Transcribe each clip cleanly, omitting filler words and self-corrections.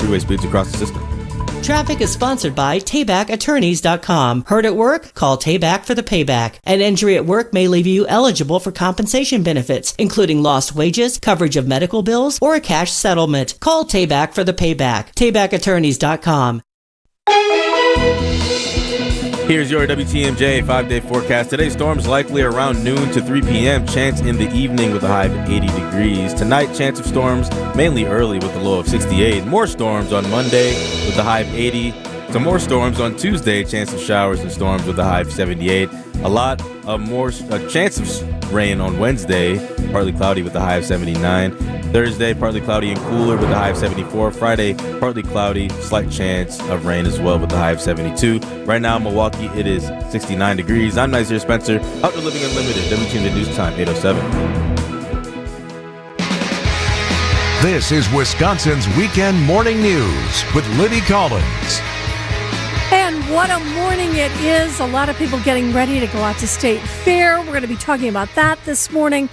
freeway speeds across the system. Traffic is sponsored by TaybackAttorneys.com. Hurt at work? Call Tayback for the payback. An injury at work may leave you eligible for compensation benefits, including lost wages, coverage of medical bills, or a cash settlement. Call Tayback for the payback. TaybackAttorneys.com. Here's your WTMJ 5-day forecast. Today's storms likely around noon to 3 p.m. Chance in the evening with a high of 80 degrees. Tonight, chance of storms mainly early with a low of 68. More storms on Monday with a high of 80. Some more storms on Tuesday. Chance of showers and storms with a high of 78. A chance of rain on Wednesday. Partly cloudy with a high of 79. Thursday, partly cloudy and cooler with a high of 74. Friday, partly cloudy, slight chance of rain as well with a high of 72. Right now in Milwaukee, it is 69 degrees. I'm Nazir Spencer, Outdoor Living Unlimited, WTMJ News Time, 8:07. This is Wisconsin's Weekend Morning News with Libby Collins. And what a morning it is. A lot of people getting ready to go out to State Fair. We're going to be talking about that this morning.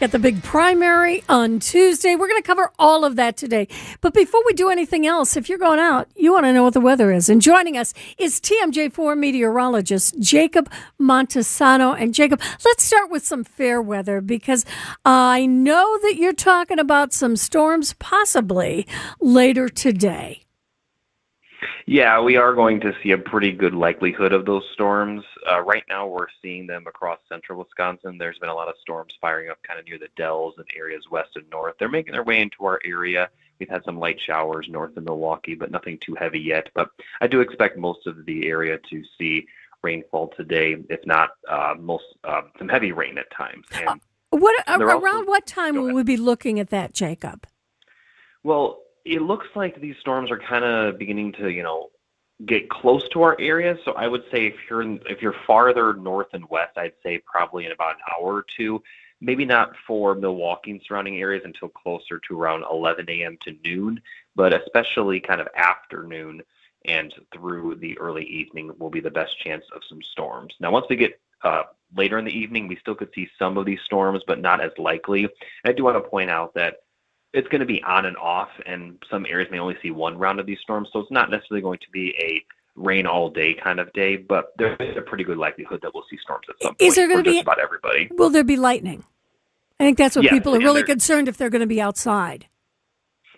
Got the big primary on Tuesday. We're going to cover all of that today. But before we do anything else, if you're going out, you want to know what the weather is. And joining us is TMJ4 meteorologist Jacob Montesano. And Jacob, let's start with some fair weather because I know that you're talking about some storms possibly later today. Yeah, we are going to see a pretty good likelihood of those storms. Right now, we're seeing them across central Wisconsin. There's been a lot of storms firing up kind of near the Dells and areas west and north. They're making their way into our area. We've had some light showers north of Milwaukee, but nothing too heavy yet. But I do expect most of the area to see rainfall today, if not some heavy rain at times. And around what time will we be looking at that, Jacob? Well, it looks like these storms are kind of beginning to, get close to our area. So I would say if you're farther north and west, I'd say probably in about an hour or two. Maybe not for Milwaukee and surrounding areas until closer to around 11 a.m. to noon, but especially kind of afternoon and through the early evening will be the best chance of some storms. Now, once we get later in the evening, we still could see some of these storms, but not as likely. And I do want to point out that it's going to be on and off, and some areas may only see one round of these storms, so it's not necessarily going to be a rain all day kind of day, but there's a pretty good likelihood that we'll see storms at some point. Is there going to be just about everybody? Will there be lightning? I think that's what Yes, people are really concerned if they're going to be outside.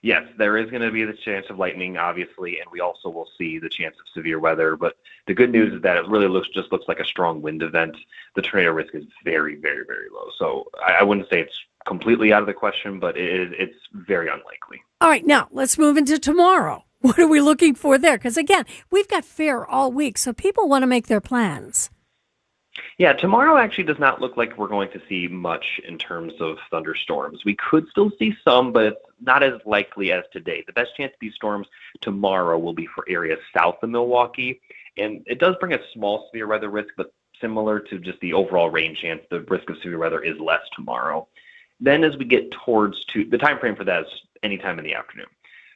Yes, there is going to be the chance of lightning, obviously, and we also will see the chance of severe weather. But the good news is that it really looks like a strong wind event. The tornado risk is very, very, very low. So I wouldn't say it's completely out of the question, but it's very unlikely. All right, now let's move into tomorrow. What are we looking for there? Because, again, we've got fair all week, so people want to make their plans. Yeah, tomorrow actually does not look like we're going to see much in terms of thunderstorms. We could still see some, but it's not as likely as today. The best chance of these storms tomorrow will be for areas south of Milwaukee, and it does bring a small severe weather risk, but similar to just the overall rain chance, the risk of severe weather is less tomorrow. Then as we get towards the time frame for that is any time in the afternoon.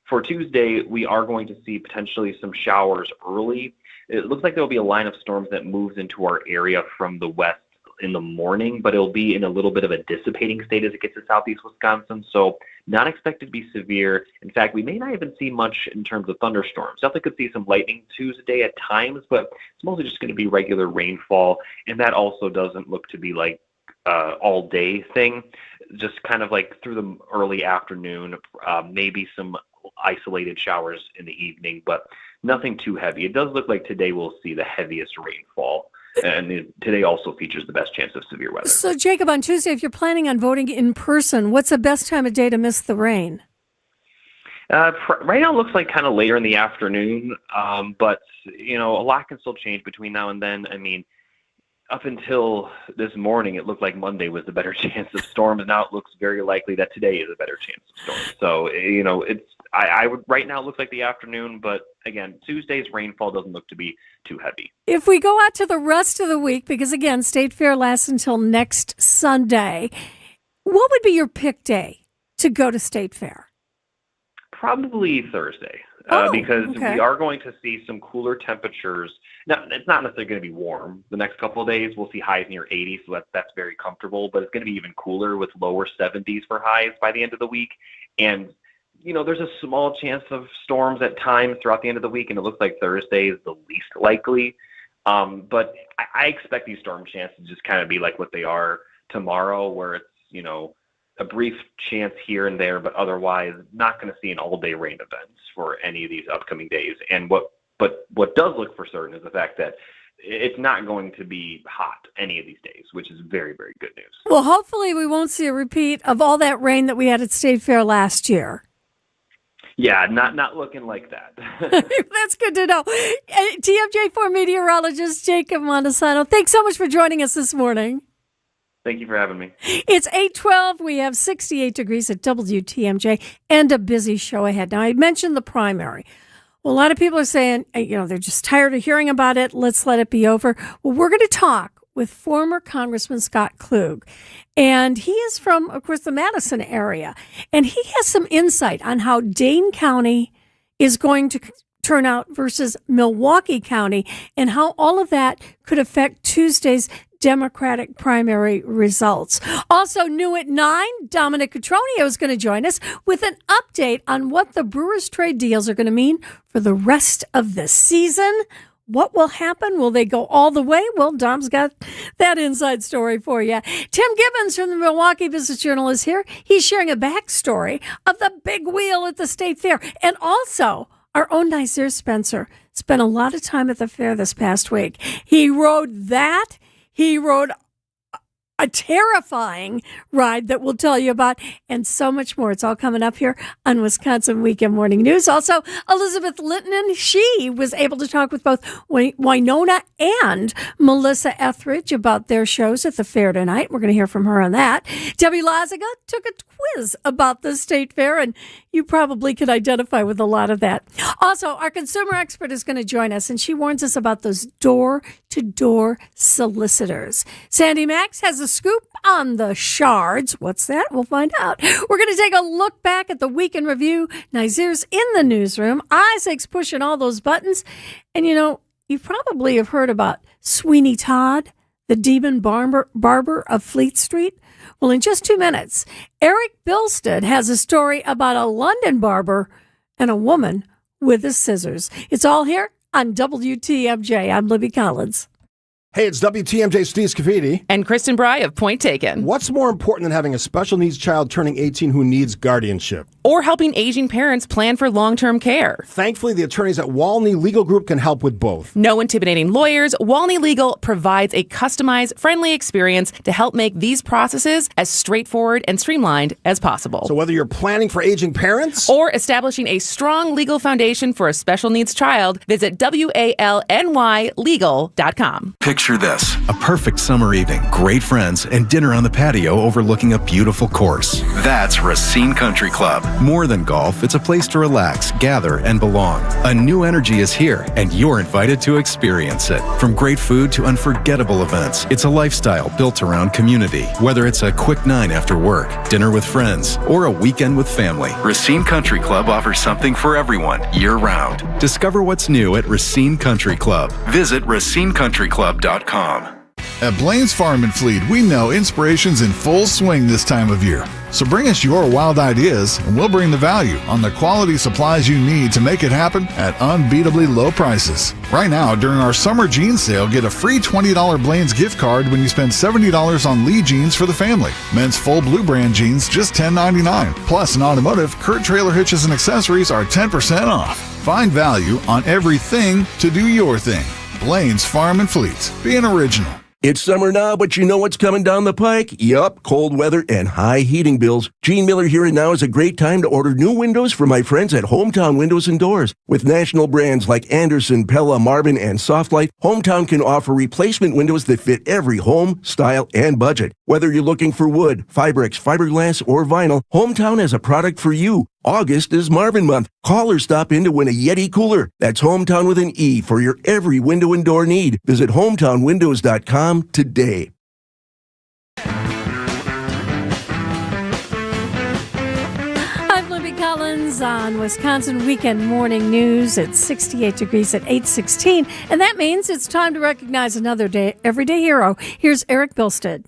For Tuesday, we are going to see potentially some showers early. It looks like there will be a line of storms that moves into our area from the west in the morning, but it'll be in a little bit of a dissipating state as it gets to southeast Wisconsin, so not expected to be severe. In fact, we may not even see much in terms of thunderstorms. Definitely could see some lightning Tuesday at times, but it's mostly just going to be regular rainfall, and that also doesn't look to be like all-day thing, just kind of like through the early afternoon, maybe some isolated showers in the evening, but nothing too heavy. It does look like today we'll see the heaviest rainfall, and today also features the best chance of severe weather. So, Jacob, on Tuesday, if you're planning on voting in person, what's the best time of day to miss the rain? Right now it looks like kind of later in the afternoon, but, a lot can still change between now and then. I mean, up until this morning, it looked like Monday was the better chance of storms. Now it looks very likely that today is a better chance of storms. So, I would right now it looks like the afternoon, but again, Tuesday's rainfall doesn't look to be too heavy. If we go out to the rest of the week, because again, State Fair lasts until next Sunday, what would be your pick day to go to State Fair? Probably Thursday. Because we are going to see some cooler temperatures. Now, it's not necessarily going to be warm. The next couple of days, we'll see highs near 80, so that's very comfortable. But it's going to be even cooler with lower 70s for highs by the end of the week. And there's a small chance of storms at times throughout the end of the week, and it looks like Thursday is the least likely. But I expect these storm chances to just kind of be like what they are tomorrow, where it's, a brief chance here and there, but otherwise not going to see an all-day rain events for any of these upcoming days. And what does look for certain is the fact that it's not going to be hot any of these days, which is very, very good news. Well, hopefully we won't see a repeat of all that rain that we had at State Fair last year. Yeah, not looking like that. That's good to know. TMJ4 meteorologist Jacob Montesano, thanks so much for joining us this morning. Thank you for having me. It's 8:12. We have 68 degrees at WTMJ and a busy show ahead. Now, I mentioned the primary. Well, a lot of people are saying, they're just tired of hearing about it. Let's let it be over. Well, we're going to talk with former Congressman Scott Klug. And he is from, of course, the Madison area. And he has some insight on how Dane County is going to turn out versus Milwaukee County and how all of that could affect Tuesday's Democratic primary results. Also new at 9, Dominic Cotroneo is going to join us with an update on what the Brewers trade deals are going to mean for the rest of the season. What will happen? Will they go all the way? Well, Dom's got that inside story for you. Tim Gibbons from the Milwaukee Business Journal is here. He's sharing a backstory of the big wheel at the State Fair. And also, our own Nazir Spencer spent a lot of time at the fair this past week. He rode that. He rode a terrifying ride that we'll tell you about, and so much more. It's all coming up here on Wisconsin Weekend Morning News. Also, Elizabeth Littman, she was able to talk with both Winona and Melissa Etheridge about their shows at the fair tonight. We're going to hear from her on that. Debbie Lazaga took a quiz about the State Fair, and you probably could identify with a lot of that. Also, our consumer expert is going to join us, and she warns us about those door-to-door solicitors. Sandy Max has a scoop on the shards. What's that? We'll find out. We're going to take a look back at the week in review. Nazir's in the newsroom. Isaac's pushing all those buttons. And, you probably have heard about Sweeney Todd, the demon barber of Fleet Street. Well, in just 2 minutes, Eric Bilstead has a story about a London barber and a woman with the scissors. It's all here on WTMJ. I'm Libby Collins. Hey, it's WTMJ Steve Scafidi. And Kristen Bry of Point Taken. What's more important than having a special needs child turning 18 who needs guardianship? Or helping aging parents plan for long-term care. Thankfully, the attorneys at Walney Legal Group can help with both. No intimidating lawyers, Walney Legal provides a customized, friendly experience to help make these processes as straightforward and streamlined as possible. So whether you're planning for aging parents or establishing a strong legal foundation for a special needs child, visit WALNYlegal.com. Picture this, a perfect summer evening, great friends, and dinner on the patio overlooking a beautiful course. That's Racine Country Club. More than golf, it's a place to relax, gather, and belong. A new energy is here, and you're invited to experience it. From great food to unforgettable events, it's a lifestyle built around community. Whether it's a quick 9 after work, dinner with friends, or a weekend with family, Racine Country Club offers something for everyone, year-round. Discover what's new at Racine Country Club. Visit racinecountryclub.com. At Blaine's Farm and Fleet, we know inspiration's in full swing this time of year. So bring us your wild ideas, and we'll bring the value on the quality supplies you need to make it happen at unbeatably low prices. Right now, during our summer jeans sale, get a free $20 Blaine's gift card when you spend $70 on Lee jeans for the family. Men's full blue brand jeans, just $10.99. Plus, in automotive, Kurt trailer hitches and accessories are 10% off. Find value on everything to do your thing. Blaine's Farm and Fleet. Being original. It's summer now, but you know what's coming down the pike? Yup, cold weather and high heating bills. Gene Miller here, and now is a great time to order new windows from my friends at Hometown Windows and Doors. With national brands like Anderson, Pella, Marvin, and Softlight, Hometown can offer replacement windows that fit every home, style, and budget. Whether you're looking for wood, Fibrex, fiberglass, or vinyl, Hometown has a product for you. August is Marvin month. Call or stop in to win a Yeti cooler. That's Hometown with an E for your every window and door need. Visit hometownwindows.com today. I'm Libby Collins on Wisconsin Weekend Morning News. It's 68 degrees at 8:16, and that means it's time to recognize another everyday hero. Here's Eric Bilstead.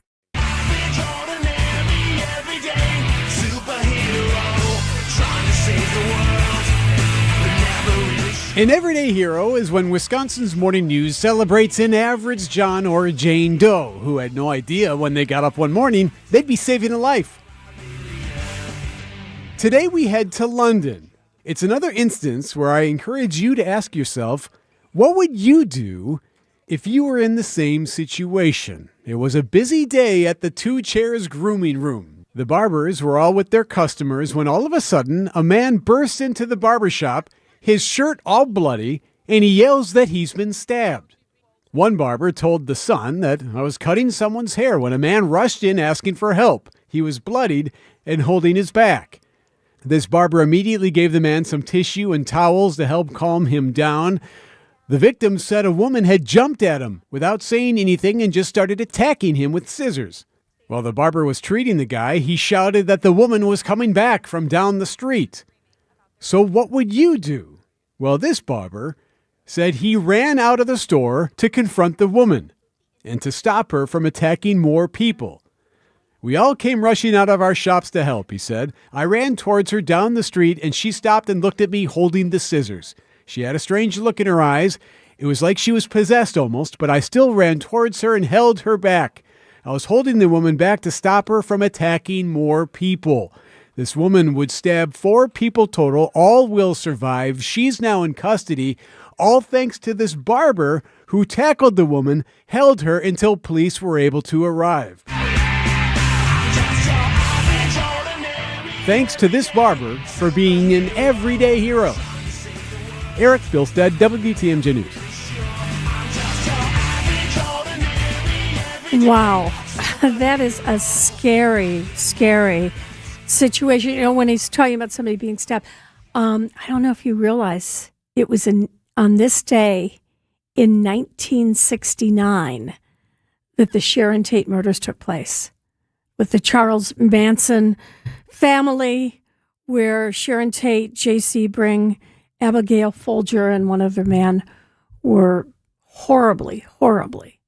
An everyday hero is when Wisconsin's morning news celebrates an average John or Jane Doe who had no idea when they got up one morning they'd be saving a life. Today we head to London. It's another instance where I encourage you to ask yourself, what would you do if you were in the same situation? It was a busy day at the Two Chairs grooming room. The barbers were all with their customers when all of a sudden a man bursts into the barbershop, his shirt all bloody, and he yells that he's been stabbed. One barber told The Sun that I was cutting someone's hair when a man rushed in asking for help. He was bloodied and holding his back. This barber immediately gave the man some tissue and towels to help calm him down. The victim said a woman had jumped at him without saying anything and just started attacking him with scissors. While the barber was treating the guy, he shouted that the woman was coming back from down the street. So what would you do? Well, this barber said he ran out of the store to confront the woman and to stop her from attacking more people. We all came rushing out of our shops to help, he said. I ran towards her down the street and she stopped and looked at me holding the scissors. She had a strange look in her eyes. It was like she was possessed almost, but I still ran towards her and held her back. I was holding the woman back to stop her from attacking more people. This woman would stab 4 people total. All will survive. She's now in custody, all thanks to this barber who tackled the woman, held her until police were able to arrive. Thanks to this barber for being an everyday hero. Eric Bilstead, WTMJ News. Wow. That is a scary, scary situation. You know, when he's talking about somebody being stabbed, I don't know if you realize it was on this day in 1969 that the Sharon Tate murders took place with the Charles Manson family, where Sharon Tate, J.C. Bring, Abigail Folger, and one other man were horribly, horribly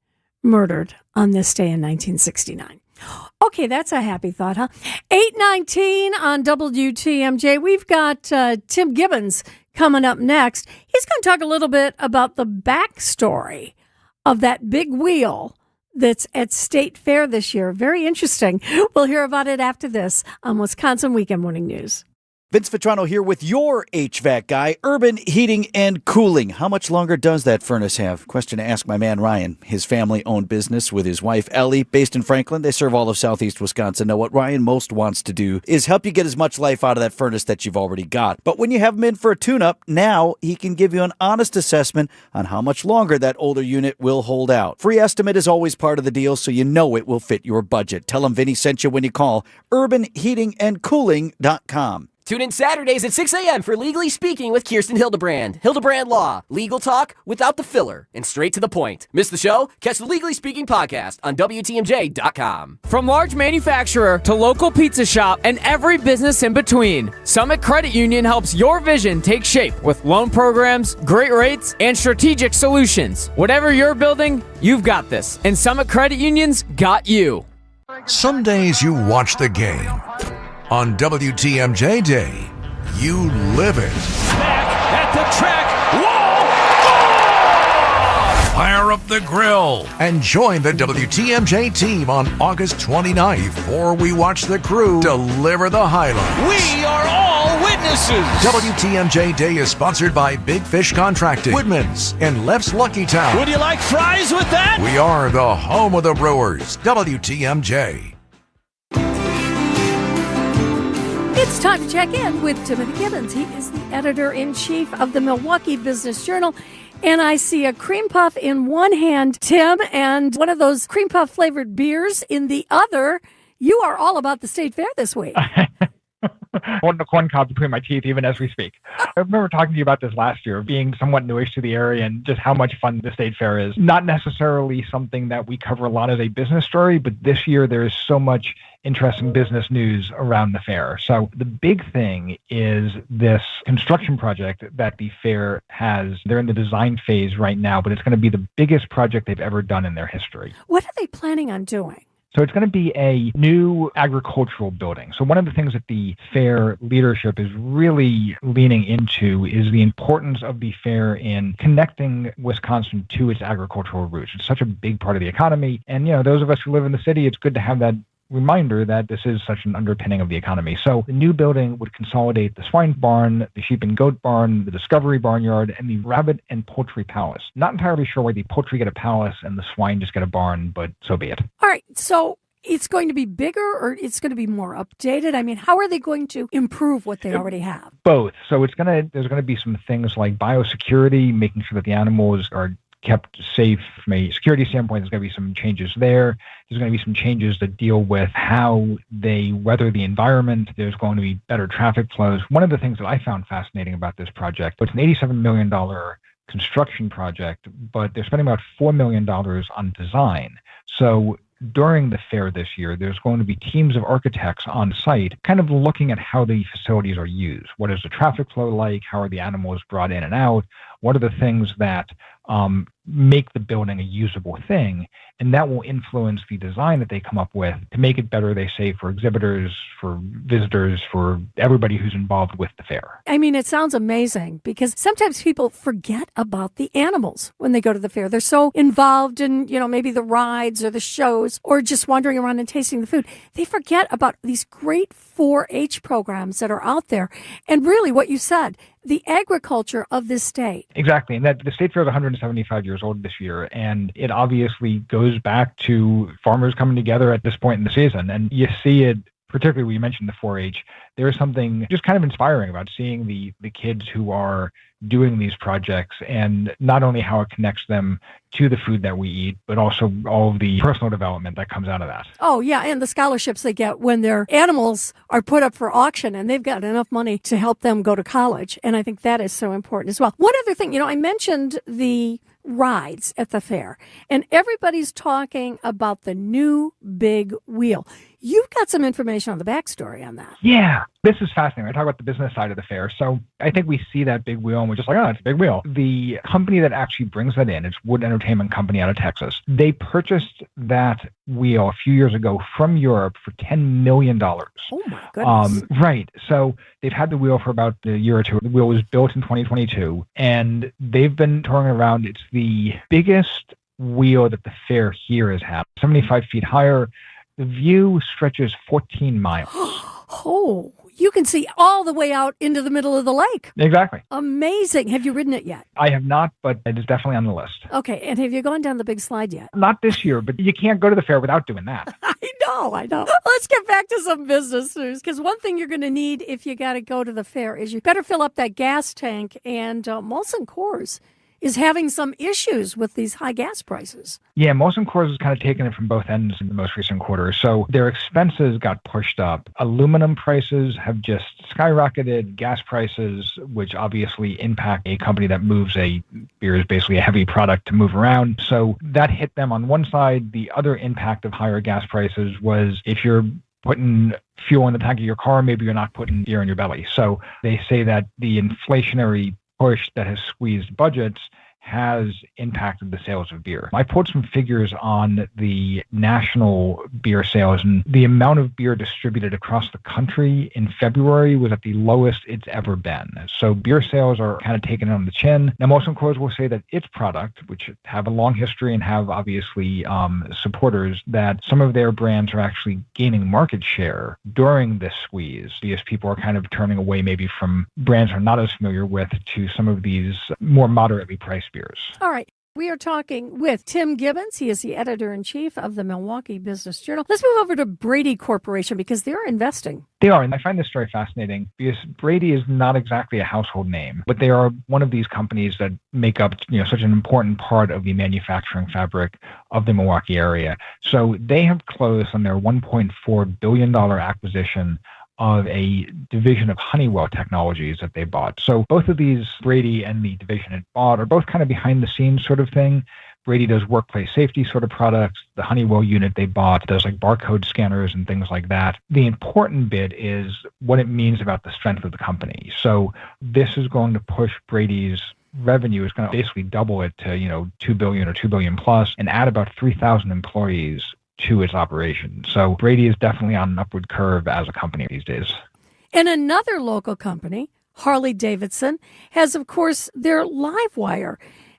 murdered on this day in 1969. Okay, that's a happy thought, huh? 8:19 on WTMJ. We've got Tim Gibbons coming up next. He's going to talk a little bit about the backstory of that big wheel that's at State Fair this year. Very interesting. We'll hear about it after this on Wisconsin Weekend Morning News. Vince Vitrano here with your HVAC guy, Urban Heating and Cooling. How much longer does that furnace have? Question to ask my man Ryan. His family-owned business with his wife Ellie, based in Franklin. They serve all of southeast Wisconsin. Now, what Ryan most wants to do is help you get as much life out of that furnace that you've already got. But when you have him in for a tune-up, now he can give you an honest assessment on how much longer that older unit will hold out. Free estimate is always part of the deal, so you know it will fit your budget. Tell him Vinny sent you when you call urbanheatingandcooling.com. Tune in Saturdays at 6 a.m. for Legally Speaking with Kirsten Hildebrand. Hildebrand Law. Legal talk without the filler and straight to the point. Miss the show? Catch the Legally Speaking podcast on WTMJ.com. From large manufacturer to local pizza shop and every business in between, Summit Credit Union helps your vision take shape with loan programs, great rates, and strategic solutions. Whatever you're building, you've got this. And Summit Credit Union's got you. Some days you watch the game. On WTMJ Day, you live it. Back at the track, whoa! Fire up the grill and join the WTMJ team on August 29th for we watch the crew deliver the highlights. We are all witnesses. WTMJ Day is sponsored by Big Fish Contracting, Woodman's, and Left's Lucky Town. Would you like fries with that? We are the home of the Brewers, WTMJ. It's time to check in with Timothy Gibbons. He is the editor-in-chief of the Milwaukee Business Journal. And I see a cream puff in one hand, Tim, and one of those cream puff flavored beers in the other. You are all about the State Fair this week. Holding a corn cob between my teeth even as we speak. I remember talking to you about this last year, being somewhat newish to the area and just how much fun the State Fair is. Not necessarily something that we cover a lot as a business story, but this year there is so much interesting business news around the fair. So the big thing is this construction project that the fair has. They're in the design phase right now, but it's going to be the biggest project they've ever done in their history. What are they planning on doing? So it's going to be a new agricultural building. So one of the things that the fair leadership is really leaning into is the importance of the fair in connecting Wisconsin to its agricultural roots. It's such a big part of the economy. And, those of us who live in the city, it's good to have that reminder that this is such an underpinning of the economy. So the new building would consolidate the swine barn, the sheep and goat barn, the discovery barnyard, and the rabbit and poultry palace. Not entirely sure why the poultry get a palace and the swine just get a barn, but so be it. All right, so it's going to be bigger or it's going to be more updated? I mean, how are they going to improve what they already have? Both. So there's going to be some things like biosecurity, making sure that the animals are kept safe from a security standpoint. There's going to be some changes there. There's going to be some changes that deal with how they weather the environment. There's going to be better traffic flows. One of the things that I found fascinating about this project, it's an $87 million construction project, but they're spending about $4 million on design. So during the fair this year, there's going to be teams of architects on site kind of looking at how the facilities are used. What is the traffic flow like? How are the animals brought in and out? What are the things that make the building a usable thing? And that will influence the design that they come up with to make it better, they say, for exhibitors, for visitors, for everybody who's involved with the fair. I mean, it sounds amazing because sometimes people forget about the animals when they go to the fair. They're so involved in, maybe the rides or the shows or just wandering around and tasting the food. They forget about these great 4-H programs that are out there. And really what you said, the agriculture of this state. Exactly. And that the state fair is 175 years old this year. And it obviously goes back to farmers coming together at this point in the season. And you see it, particularly when you mentioned the 4-H, there's something just kind of inspiring about seeing the kids who are doing these projects and not only how it connects them to the food that we eat, but also all of the personal development that comes out of that. Oh, yeah. And the scholarships they get when their animals are put up for auction and they've got enough money to help them go to college. And I think that is so important as well. One other thing, I mentioned the rides at the fair and everybody's talking about the new big wheel. You've got some information on the backstory on that. Yeah, this is fascinating. I talk about the business side of the fair. So I think we see that big wheel and we're just like, oh, it's a big wheel. The company that actually brings that in, it's Wood Entertainment Company out of Texas. They purchased that wheel a few years ago from Europe for $10 million. Oh my goodness. Right. So they've had the wheel for about a year or two. The wheel was built in 2022 and they've been touring around. It's the biggest wheel that the fair here has had, 75 feet higher. The view stretches 14 miles. Oh, you can see all the way out into the middle of the lake. Exactly. Amazing. Have you ridden it yet? I have not, but it is definitely on the list. Okay. And have you gone down the big slide yet? Not this year, but you can't go to the fair without doing that. I know. Let's get back to some business news, because one thing you're going to need if you got to go to the fair is you better fill up that gas tank, and Molson Coors is having some issues with these high gas prices. Yeah, Molson Coors has kind of taken it from both ends in the most recent quarter. So their expenses got pushed up. Aluminum prices have just skyrocketed. Gas prices, which obviously impact a company that moves beer is basically a heavy product to move around. So that hit them on one side. The other impact of higher gas prices was if you're putting fuel in the tank of your car, maybe you're not putting beer in your belly. So they say that the inflationary push that has squeezed budgets has impacted the sales of beer. I pulled some figures on the national beer sales, and the amount of beer distributed across the country in February was at the lowest it's ever been. So beer sales are kind of taken on the chin. Now, Molson Coors will say that its product, which have a long history and have obviously supporters, that some of their brands are actually gaining market share during this squeeze because people are kind of turning away maybe from brands they're not as familiar with to some of these more moderately priced beers. All right. We are talking with Tim Gibbons. He is the editor-in-chief of the Milwaukee Business Journal. Let's move over to Brady Corporation because they're investing. They are, and I find this story fascinating because Brady is not exactly a household name, but they are one of these companies that make up such an important part of the manufacturing fabric of the Milwaukee area. So they have closed on their $1.4 billion acquisition of a division of Honeywell Technologies that they bought. So both of these, Brady and the division it bought, are both kind of behind the scenes sort of thing. Brady does workplace safety sort of products. The Honeywell unit they bought does like barcode scanners and things like that. The important bit is what it means about the strength of the company. So this is going to push Brady's revenue is going to basically double it to, $2 billion or $2 billion plus and add about 3,000 employees to its operation. So Brady is definitely on an upward curve as a company these days. And another local company, Harley-Davidson, has, of course, their Livewire,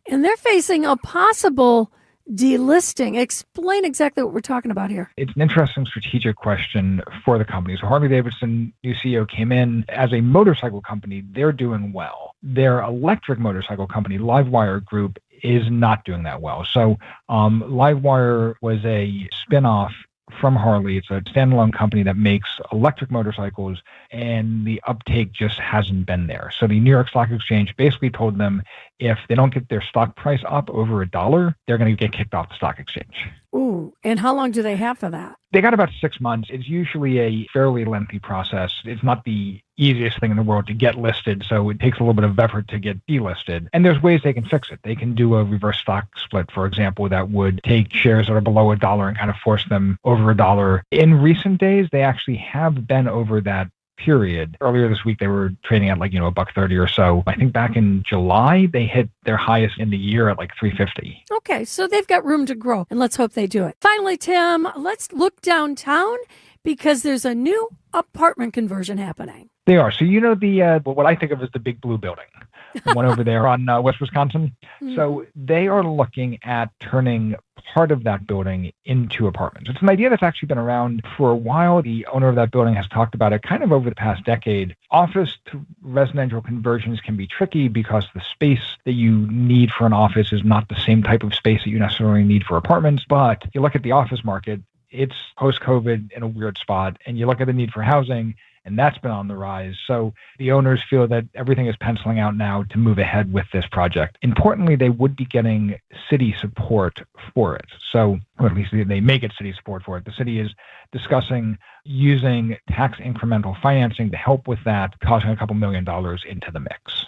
and they're facing a possible delisting. Explain exactly what we're talking about here. It's an interesting strategic question for the company. So Harley-Davidson, new CEO, came in as a motorcycle company. They're doing well. Their electric motorcycle company, Livewire Group, is not doing that well. So Livewire was a spinoff from Harley. It's a standalone company that makes electric motorcycles, and the uptake just hasn't been there. So the New York Stock Exchange basically told them if they don't get their stock price up over $1, they're going to get kicked off the stock exchange. Ooh, and how long do they have for that? They got about 6 months. It's usually a fairly lengthy process. It's not the easiest thing in the world to get listed, so it takes a little bit of effort to get delisted. And there's ways they can fix it. They can do a reverse stock split, for example, that would take shares that are below $1 and kind of force them over $1. In recent days, they actually have been over that period. Earlier this week, they were trading at $1.30 or so. I think back in July, they hit their highest in the year at $3.50. Okay, so they've got room to grow, and let's hope they do it. Finally, Tim, let's look downtown because there's a new apartment conversion happening. They are. So the what I think of as the Big Blue building, the one over there on West Wisconsin. Mm-hmm. So they are looking at turning part of that building into apartments. It's an idea that's actually been around for a while. The owner of that building has talked about it kind of over the past decade. Office to residential conversions can be tricky because the space that you need for an office is not the same type of space that you necessarily need for apartments. But you look at the office market, it's post-COVID in a weird spot, and you look at the need for housing, and that's been on the rise. So the owners feel that everything is penciling out now to move ahead with this project. Importantly, they would be getting city support for it. So, or at least they may get city support for it. The city is discussing using tax incremental financing to help with that, tossing a couple $1 million into the mix.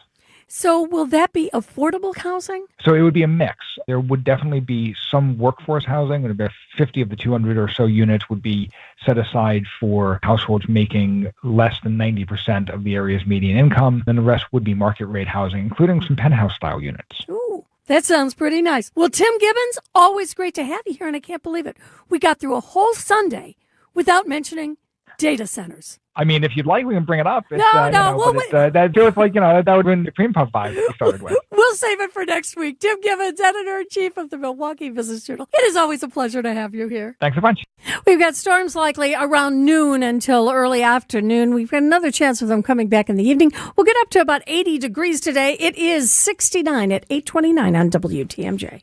So will that be affordable housing? So it would be a mix. There would definitely be some workforce housing. About 50 of the 200 or so units would be set aside for households making less than 90% of the area's median income. Then the rest would be market rate housing, including some penthouse style units. Ooh, that sounds pretty nice. Well, Tim Gibbons, always great to have you here, and I can't believe it. We got through a whole Sunday without mentioning data centers. I mean, if you'd like, we can bring it up. That feels like, that would have been the cream puff vibe we started with. We'll save it for next week. Tim Gibbons, editor-in-chief of the Milwaukee Business Journal. It is always a pleasure to have you here. Thanks a bunch. We've got storms likely around noon until early afternoon. We've got another chance of them coming back in the evening. We'll get up to about 80 degrees today. It is 69 at 8:29 on WTMJ.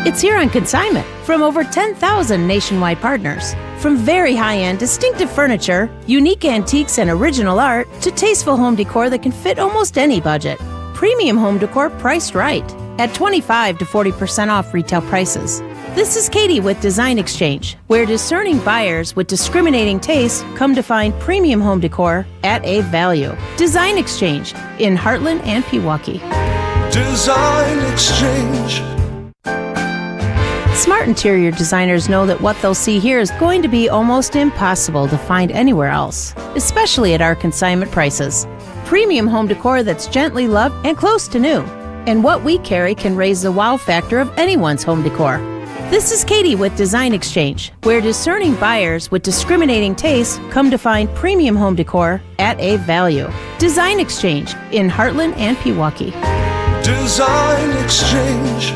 It's here on consignment from over 10,000 nationwide partners. From very high-end, distinctive furniture, unique antiques and original art, to tasteful home decor that can fit almost any budget. Premium home decor priced right at 25 to 40% off retail prices. This is Katie with Design Exchange, where discerning buyers with discriminating tastes come to find premium home decor at a value. Design Exchange in Heartland and Pewaukee. Design Exchange. Smart interior designers know that what they'll see here is going to be almost impossible to find anywhere else, especially at our consignment prices. Premium home decor that's gently loved and close to new. And what we carry can raise the wow factor of anyone's home decor. This is Katie with Design Exchange, where discerning buyers with discriminating tastes come to find premium home decor at a value. Design Exchange in Heartland and Pewaukee. Design Exchange.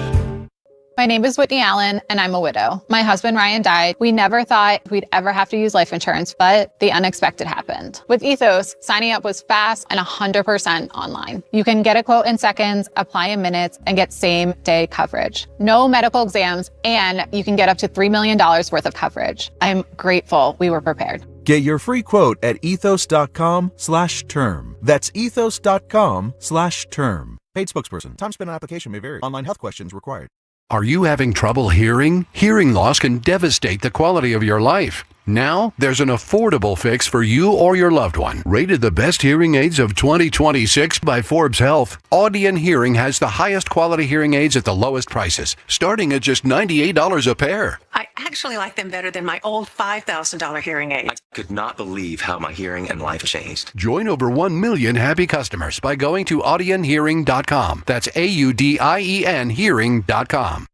My name is Whitney Allen, and I'm a widow. My husband, Ryan, died. We never thought we'd ever have to use life insurance, but the unexpected happened. With Ethos, signing up was fast and 100% online. You can get a quote in seconds, apply in minutes, and get same-day coverage. No medical exams, and you can get up to $3 million worth of coverage. I'm grateful we were prepared. Get your free quote at ethos.com/term. That's ethos.com/term. Paid spokesperson. Time spent on application may vary. Online health questions required. Are you having trouble hearing? Hearing loss can devastate the quality of your life. Now, there's an affordable fix for you or your loved one. Rated the best hearing aids of 2026 by Forbes Health, Audion Hearing has the highest quality hearing aids at the lowest prices, starting at just $98 a pair. I actually like them better than my old $5,000 hearing aid. I could not believe how my hearing and life changed. Join over 1 million happy customers by going to audionhearing.com. That's AUDIEN hearing.com.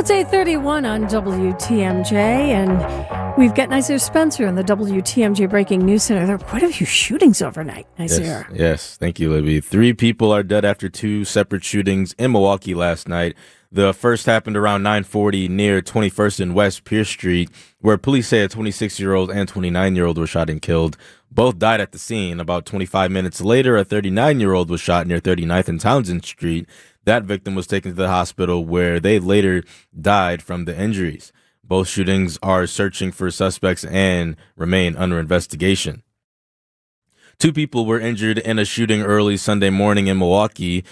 Well, it's 8:31 on WTMJ, and we've got Nazir Spencer in the WTMJ Breaking News Center. There are quite a few shootings overnight, Nazir. Yes, thank you, Libby. 3 people are dead after 2 separate shootings in Milwaukee last night. The first happened around 9:40 near 21st and West Pierce Street, where police say a 26-year-old and 29-year-old were shot and killed. Both died at the scene. About 25 minutes later, a 39-year-old was shot near 39th and Townsend Street. That victim was taken to the hospital where they later died from the injuries. Both shootings are searching for suspects and remain under investigation. 2 people were injured in a shooting early Sunday morning in Milwaukee.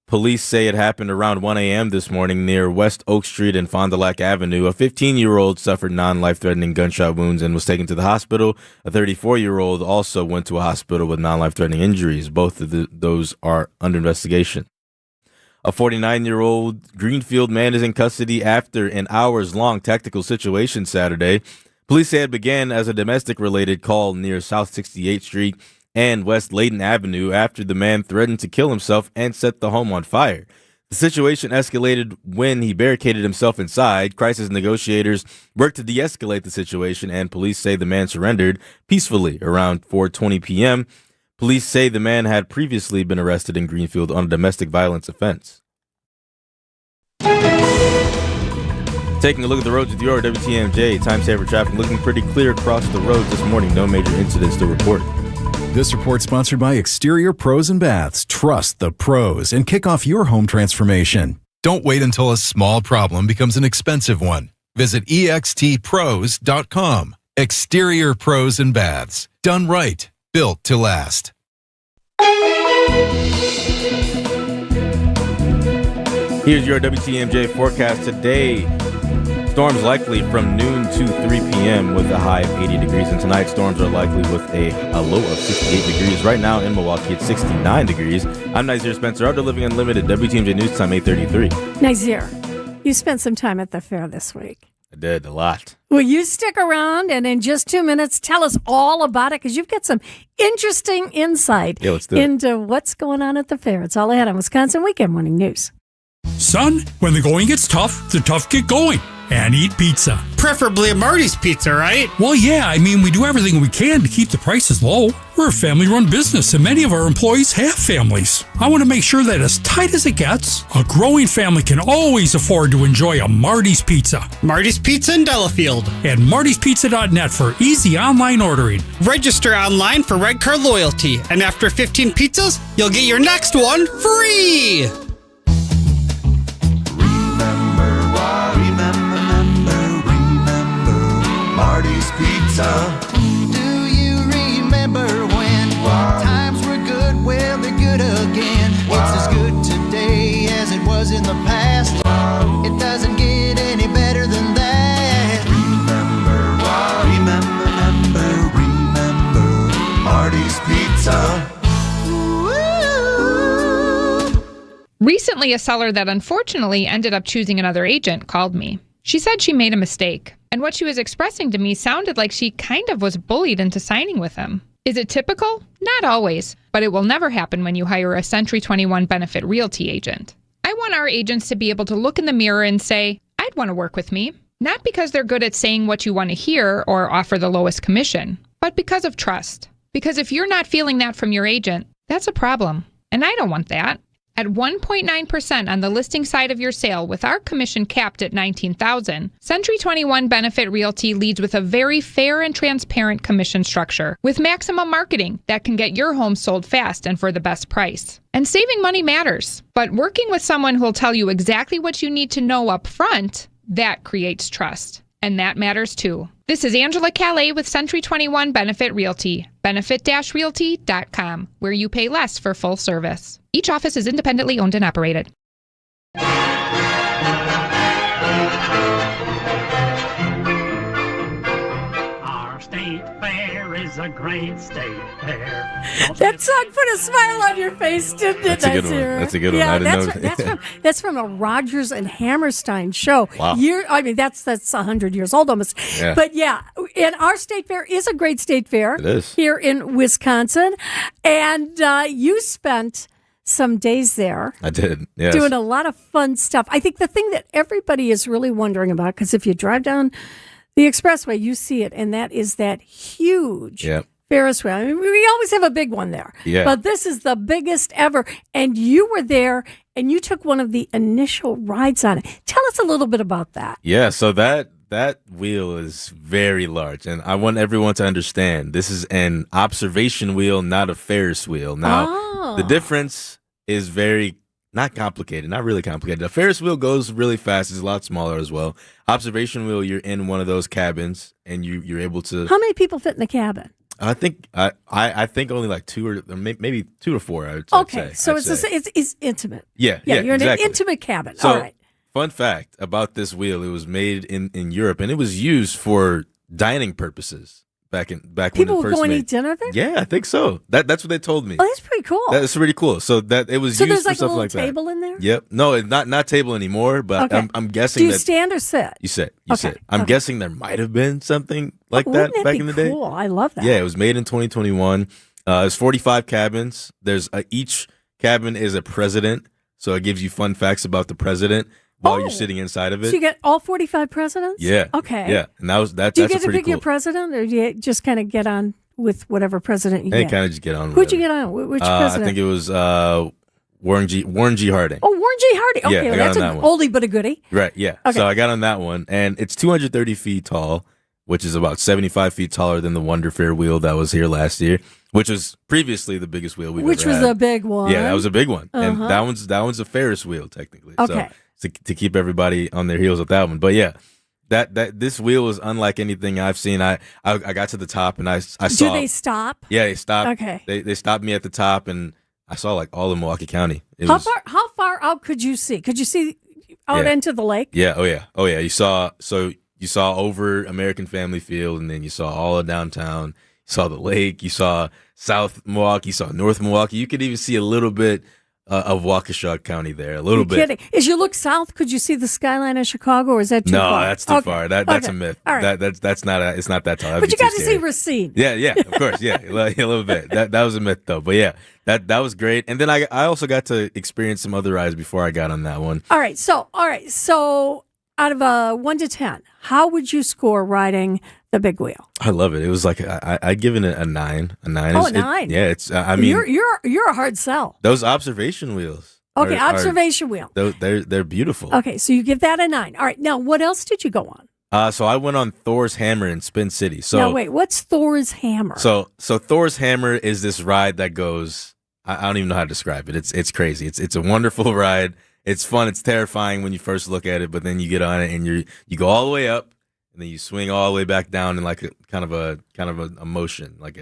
Police say it happened around 1 a.m. this morning near West Oak Street and Fond du Lac Avenue. A 15-year-old suffered non-life-threatening gunshot wounds and was taken to the hospital. A 34-year-old also went to a hospital with non-life-threatening injuries. Both of those are under investigation. A 49-year-old Greenfield man is in custody after an hours-long tactical situation Saturday. Police say it began as a domestic-related call near South 68th Street and West Layton Avenue after the man threatened to kill himself and set the home on fire. The situation escalated when he barricaded himself inside. Crisis negotiators worked to de-escalate the situation, and police say the man surrendered peacefully around 4:20 p.m. Police say the man had previously been arrested in Greenfield on a domestic violence offense. Taking a look at the roads with your WTMJ time saver traffic, looking pretty clear across the roads this morning. No major incidents to report. This report sponsored by Exterior Pros and Baths. Trust the pros and kick off your home transformation. Don't wait until a small problem becomes an expensive one. Visit extpros.com. Exterior Pros and Baths. Done right. Built to last. Here's your WTMJ forecast today. Storms likely from noon to 3 p.m. with a high of 80 degrees. And tonight, storms are likely with a low of 68 degrees. Right now in Milwaukee, it's 69 degrees. I'm Nazir Spencer, Outdoor Living Unlimited, WTMJ News Time, 8:33. Nazir, you spent some time at the fair this week. I did, a lot. Will you stick around and in just 2 minutes tell us all about it? Because you've got some interesting insight into what's going on at the fair. It's all ahead on Wisconsin Weekend Morning News. Son, when the going gets tough, the tough get going. And eat pizza. Preferably a Marty's Pizza, right? Well, yeah, I mean, we do everything we can to keep the prices low. We're a family-run business, and many of our employees have families. I want to make sure that as tight as it gets, a growing family can always afford to enjoy a Marty's Pizza. Marty's Pizza in Delafield. And martyspizza.net for easy online ordering. Register online for Red Card Loyalty, and after 15 pizzas, you'll get your next one free! Marty's Pizza. Do you remember when times were good? Well, they're good again. It's as good today as it was in the past. It doesn't get any better than that. Remember, Marty's Pizza. Recently, a seller that unfortunately ended up choosing another agent called me. She said she made a mistake, and what she was expressing to me sounded like she kind of was bullied into signing with him. Is it typical? Not always, but it will never happen when you hire a Century 21 Benefit Realty agent. I want our agents to be able to look in the mirror and say, I'd want to work with me. Not because they're good at saying what you want to hear or offer the lowest commission, but because of trust. Because if you're not feeling that from your agent, that's a problem, and I don't want that. At 1.9% on the listing side of your sale with our commission capped at $19,000, Century 21 Benefit Realty leads with a very fair and transparent commission structure with maximum marketing that can get your home sold fast and for the best price. And saving money matters, but working with someone who'll tell you exactly what you need to know up front, that creates trust. And that matters too. This is Angela Calais with Century 21 Benefit Realty, benefit-realty.com, where you pay less for full service. Each office is independently owned and operated. Our state fair is a great state fair. That song put a smile on your face, didn't it? That's a good one. That's a good one. I didn't know. That's from a Rodgers and Hammerstein show. Wow. That's 100 years old almost. Yeah. But yeah, and our state fair is a great state fair. It is. Here in Wisconsin. And you spent some days there. I did, yes. Doing a lot of fun stuff. I think the thing that everybody is really wondering about, because if you drive down the expressway, you see it, and that is that huge Ferris wheel. I mean, we always have a big one there, but this is the biggest ever. And you were there, and you took one of the initial rides on it. Tell us a little bit about that. Yeah, so that wheel is very large, and I want everyone to understand this is an observation wheel, not a Ferris wheel. Now, the difference is not complicated, not really complicated. A Ferris wheel goes really fast; it's a lot smaller as well. Observation wheel, you're in one of those cabins, and you're able to. How many people fit in the cabin? I think I think only like 2 or maybe 2 to 4. I'd Okay, say. so it's intimate. Yeah, you're exactly. in an intimate cabin. So, all right. Fun fact about this wheel: it was made in Europe, and it was used for dining purposes back when People it would first go and made. eat dinner there? Yeah, I think so. That's what they told me. Oh, that's pretty cool. That's really cool. So that it was So used there's for like a stuff little like that. table in there? Yep. No, it's not table anymore. But Okay. I'm guessing Do you that stand or sit? you sit. Okay, I'm guessing there might have been something like that Wouldn't back be in the day. cool? I love that. Yeah, it was made in 2021. There's 45 cabins. There's each cabin is a president, so it gives you fun facts about the president while you're sitting inside of it. So you get all 45 presidents? Yeah. Okay. Yeah, and that's Do you that's get a to pretty pick cool. your president, or do you just kind of get on with whatever president you Hey, get? kind of just get on. Who'd you whatever. get on? Which I president? think it was Warren G. Harding. Oh, Warren G. Harding. Okay, Yeah, I well, got that's on an that one. oldie but a goodie. Right. Yeah. Okay. So I got on that one, and it's 230 feet tall, which is about 75 feet taller than the Wonder Fair wheel that was here last year, which was previously the biggest wheel we've Which ever was had. a big one. Yeah, that was a big one, and Uh-huh. that one's a Ferris wheel technically. Okay. So to keep everybody on their heels with that one, but yeah. That this wheel is unlike anything I've seen. I got to the top and I saw. Do they stop? Yeah, they stopped. Okay. They stopped me at the top and I saw like all of Milwaukee County. It How was, far out could you see? Could you see out Yeah. into the lake? Yeah. Oh yeah. You saw over American Family Field, and then you saw all of downtown. You saw the lake. You saw South Milwaukee. You saw North Milwaukee. You could even see a little bit of Waukesha County there. A little You're bit. kidding. As you look south, could you see the skyline of Chicago, or is that too No, far? that's too Okay. far. That's Okay. a myth. All right. That's not. It's not that tall. That'd But be you got too to see scary. Racine. Yeah, of course, yeah, a little bit. That was a myth though, but yeah, that was great. And then I also got to experience some other rides before I got on that one. All right. So out of a 1 to 10, how would you score riding the big wheel? I love it. It was like I'd given it a 9. A 9. Oh, It's- a 9. Yeah, it's. I mean, you're a hard sell. those observation wheels. Okay, are- observation wheel. They're beautiful. Okay, so you give that a 9. All right. Now, what else did you go on? So I went on Thor's Hammer in Spin City. So Now, wait. What's Thor's Hammer? So Thor's Hammer is this ride that goes. I don't even know how to describe it. It's crazy. It's a wonderful ride. It's fun. It's terrifying when you first look at it, but then you get on it and you go all the way up, and then you swing all the way back down in like a kind of a motion, like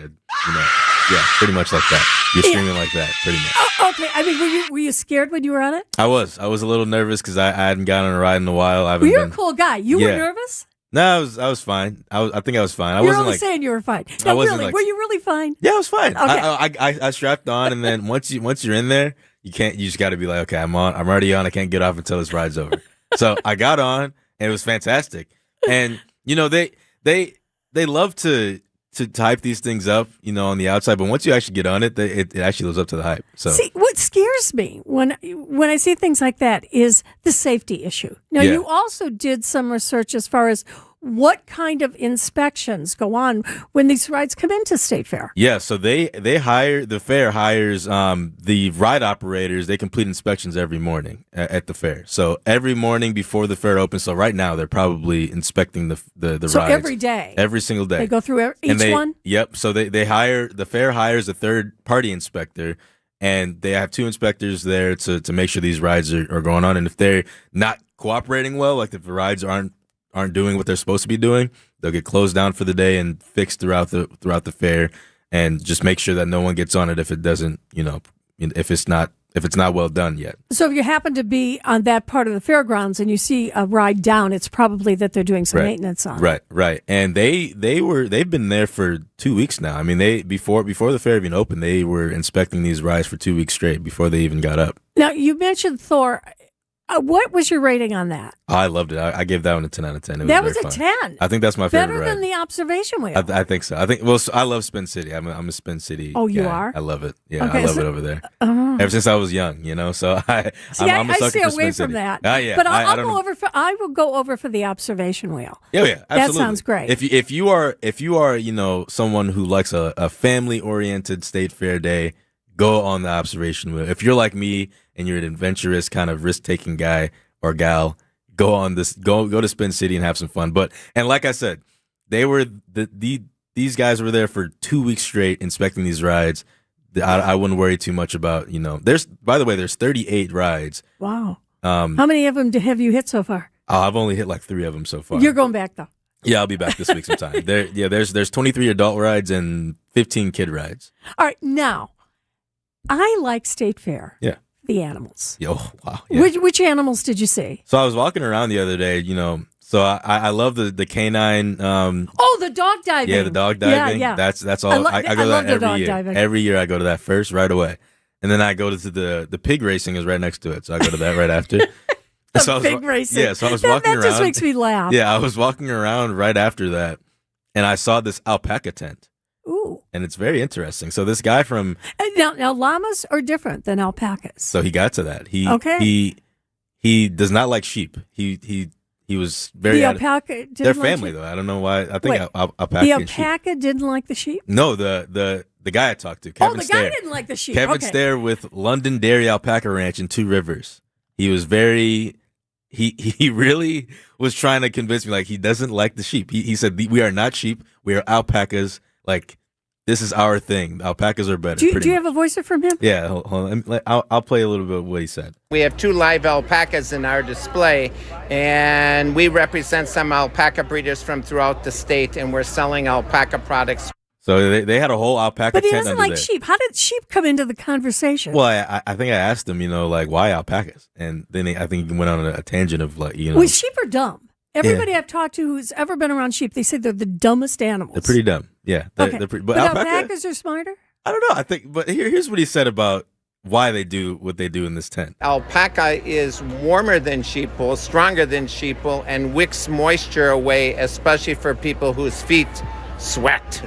pretty much like that. You're streaming like that, pretty much. Okay. I mean, were you scared when you were on it? I was a little nervous because I hadn't gotten on a ride in a while. I Well, haven't you're been. a cool guy. You were Yeah. nervous? No, I was fine. I think I was fine. I You're wasn't only like saying you were fine. I No, wasn't really. like- Were you really fine? Yeah, I was fine. Okay. I strapped on, and then once you're in there, you just got to be like, okay, I'm already on. I can't get off until this ride's over. So I got on, and it was fantastic. And they love to type these things up, on the outside, but once you actually get on it, it actually lives up to the hype. So See, what scares me when I see things like that is the safety issue. Now, Yeah. you also did some research as far as what kind of inspections go on when these rides come into State Fair. yeah, so the fair hires the ride operators. They complete inspections every morning at the fair. So every morning before the fair opens. So right now they're probably inspecting the So rides every day? every single day. They go through each one? Yep. So the fair hires a third party inspector, and they have 2 inspectors there to make sure these rides are going on. And if they're not cooperating well, like if the rides aren't doing what they're supposed to be doing, they'll get closed down for the day and fixed throughout the fair, and just make sure that no one gets on it if it doesn't, if it's not well done yet. So if you happen to be on that part of the fairgrounds and you see a ride down, it's probably that they're doing some maintenance on it. Right. And they've been there for 2 weeks now. I mean, before the fair even opened, they were inspecting these rides for 2 weeks straight before they even got up. Now, you mentioned Thor. What was your rating on that? I loved it. I gave that one a 10 out of 10. It That was was very a fun. 10. I think that's my favorite Better ride. than the observation wheel. I think so. Well, I love Spin City. I'm a Spin City. Oh, you guy. are? I love it. Yeah, Okay, I love so- it over there. Oh. Ever since I was young, so I'm a I sucker stay for away Spin from City. that. Yeah, But I I'll don't go know. over. I will go over for the observation wheel. Yeah, absolutely. That sounds great. If you are someone who likes a family oriented state fair day, go on the observation wheel. If you're like me and you're an adventurous kind of risk taking guy or gal, go on this. Go to Spin City and have some fun. And like I said, these guys were there for 2 weeks straight inspecting these rides. I wouldn't worry too much about There's 38 rides. Wow. How many of them have you hit so far? I've only hit like 3 of them so far. You're going back though. Yeah, I'll be back this week sometime. There's 23 adult rides and 15 kid rides. All right, now I like State Fair. Yeah. The animals. Oh, wow. Yeah. Which animals did you see? So I was walking around the other day, so I love the canine. The dog diving. Yeah, the dog diving. Yeah. That's all. I go to love that the dog every year. diving. Every year I go to that first right away. And then I go to the pig racing is right next to it. So I go to that right after. Pig racing. Yeah, so I was walking around. That just makes me laugh. Yeah, I was walking around right after that, and I saw this alpaca tent. Ooh. And it's very interesting. So this guy from now llamas are different than alpacas. So he got to that. He does not like sheep. He was very. The alpaca. Didn't They're like family sheep? though. I don't know why. I think alpaca. The and sheep. alpaca didn't like the sheep. No, the guy I talked to, Kevin the Stair. guy didn't like the sheep. Kevin Okay. Stair with London Dairy Alpaca Ranch in Two Rivers. He was very. He really was trying to convince me like he doesn't like the sheep. He said we are not sheep. We are alpacas. Like this is our thing. Alpacas are better. Do you have a voice from him? Yeah, hold on. I'll play a little bit of what he said. We have 2 live alpacas in our display, and we represent some alpaca breeders from throughout the state, and we're selling alpaca products. So they had a whole alpaca But he tent doesn't under like there. sheep. How did sheep come into the conversation? Well, I think I asked him, like why alpacas, and then I think he went on a tangent of like, Well, sheep are dumb. Everybody I've talked to who's ever been around sheep, they say they're the dumbest animals. they're pretty dumb. Yeah, Okay. they're pretty. But alpaca, alpacas are smarter? I don't know. I think, but here's what he said about why they do what they do in this tent. Alpaca is warmer than sheep wool, stronger than sheep wool, and wicks moisture away, especially for people whose feet sweat.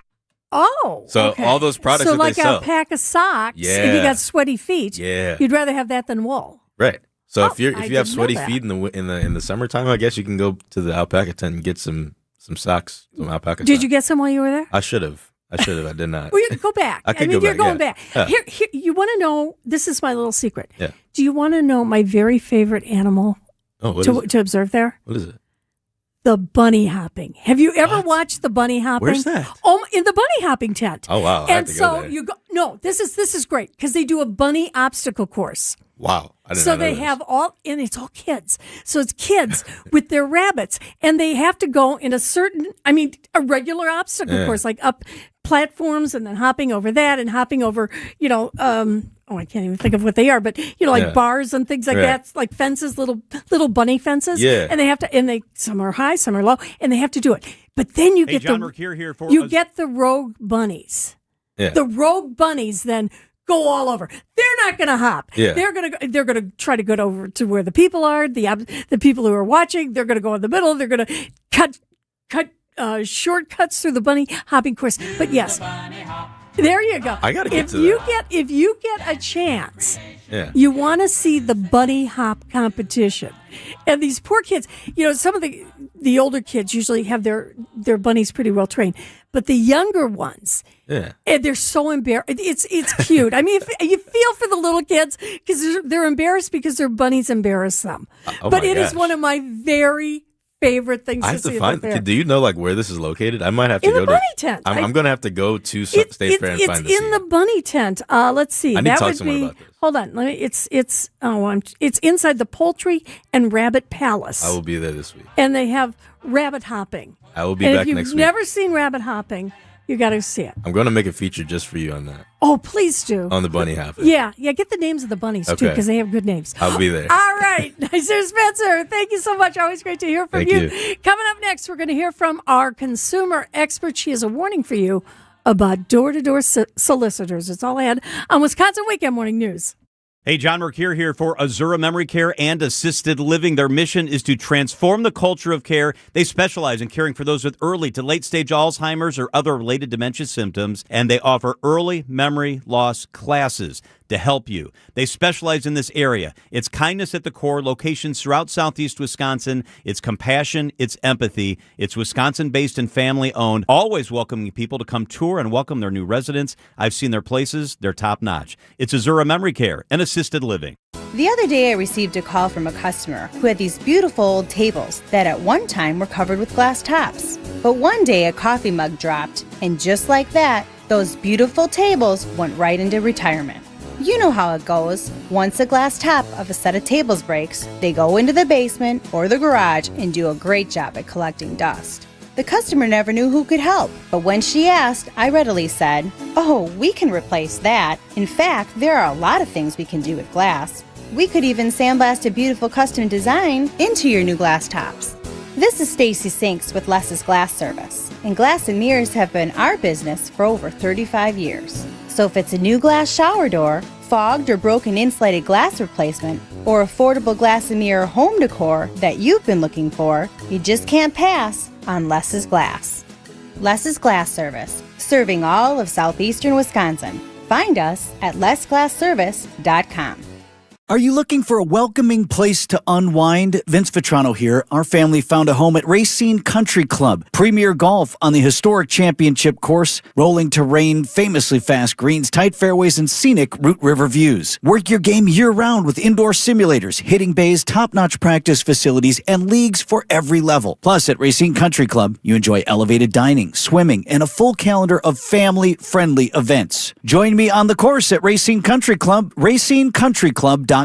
Oh, So okay. all those products so that like they sell. alpaca socks, if you Yeah. got sweaty feet, Yeah. you'd rather have that than wool. Right. So if I you have didn't know sweaty that. feet in the summertime, I guess you can go to the alpaca tent and get some socks, some alpaca. Did socks. you get some while you were there? I should have. I did not. Well, you go back. I could mean, go you're back, going yeah. back. Yeah. Here, you want to know? This is my little secret. Yeah. Do you want to know my very favorite animal Oh, what is it? to observe there? What is it? The bunny hopping. Have you ever watched the bunny hopping? Where's that? Oh, in the bunny hopping tent. Oh wow! I have And to so go there. you go. No, this is great because they do a bunny obstacle course. Wow! I didn't So know they this. have and it's all kids. So it's kids with their rabbits, and they have to go in a regular obstacle Yeah. course, like up platforms and then hopping over that and hopping over, I can't even think of what they are, but like Yeah. bars and things like Right. that, like fences, little bunny fences. Yeah. And they have to, some are high, some are low, and they have to do it. But then you get John Mercure here for you us. get the rogue bunnies. Yeah. The rogue bunnies then go all over. They're not going to hop. Yeah. They're going to try to get over to where the people are, the people who are watching. They're going to go in the middle. They're going to cut shortcuts through the bunny hopping course. But yes, there you go. I gotta get to that. If you get a chance, Yeah. you want to see the bunny hop competition. And these poor kids, some of the older kids usually have their bunnies pretty well trained, but the younger ones, Yeah. and they're so embarrassed. It's cute. I mean, you feel for the little kids because they're embarrassed because their bunnies embarrass them. Oh but my it is gosh. one of my very favorite things I to have see to at find. the fair. Do you know like where this is located? I might have to In go the to. bunny tent. I'm going to have to go to State Fair and find this. It's in the bunny tent. Let's see. I need to that talk would to someone be. about this. Hold on. It's inside the Poultry and Rabbit Palace. I will be there this week. And they have rabbit hopping. I will be and back if you've next week. never seen rabbit hopping, you got to see it. I'm going to make a feature just for you on that. Oh, please do. On the bunny hopping. Yeah, get the names of the bunnies too, Okay. because they have good names. I'll be there. All right, Sir Spencer, thank you so much. Always great to hear from Thank you. Coming up next, we're going to hear from our consumer expert. She has a warning for you about door-to-door solicitors. It's all I had on Wisconsin Weekend Morning News. Hey, John Mercure here for Azura Memory Care and Assisted Living. Their mission is to transform the culture of care. They specialize in caring for those with early to late stage Alzheimer's or other related dementia symptoms, and they offer early memory loss classes to help you. They specialize in this area. It's kindness at the core, locations throughout Southeast Wisconsin. It's compassion, it's empathy. It's Wisconsin-based and family-owned, always welcoming people to come tour and welcome their new residents. I've seen their places. They're top-notch. It's Azura Memory Care and Assisted Living. The other day I received a call from a customer who had these beautiful old tables that at one time were covered with glass tops. But one day a coffee mug dropped, and just like that, those beautiful tables went right into retirement. You know how it goes. Once a glass top of a set of tables breaks, they go into the basement or the garage and do a great job at collecting dust. The customer never knew who could help, but when she asked, I readily said, "Oh, we can replace that. In fact, there are a lot of things we can do with glass. We could even sandblast a beautiful custom design into your new glass tops." This is Stacy Sinks with Less's Glass Service, and glass and mirrors have been our business for over 35 years. So if it's a new glass shower door, fogged or broken insulated glass replacement, or affordable glass and mirror home decor that you've been looking for, you just can't pass on Less's Glass. Less's Glass Service, serving all of southeastern Wisconsin. Find us at lessglassservice.com. Are you looking for a welcoming place to unwind? Vince Vitrano here. Our family found a home at Racine Country Club. Premier golf on the historic championship course, rolling terrain, famously fast greens, tight fairways, and scenic Root River views. Work your game year-round with indoor simulators, hitting bays, top-notch practice facilities, and leagues for every level. Plus, at Racine Country Club, you enjoy elevated dining, swimming, and a full calendar of family-friendly events. Join me on the course at Racine Country Club, racinecountryclub.com.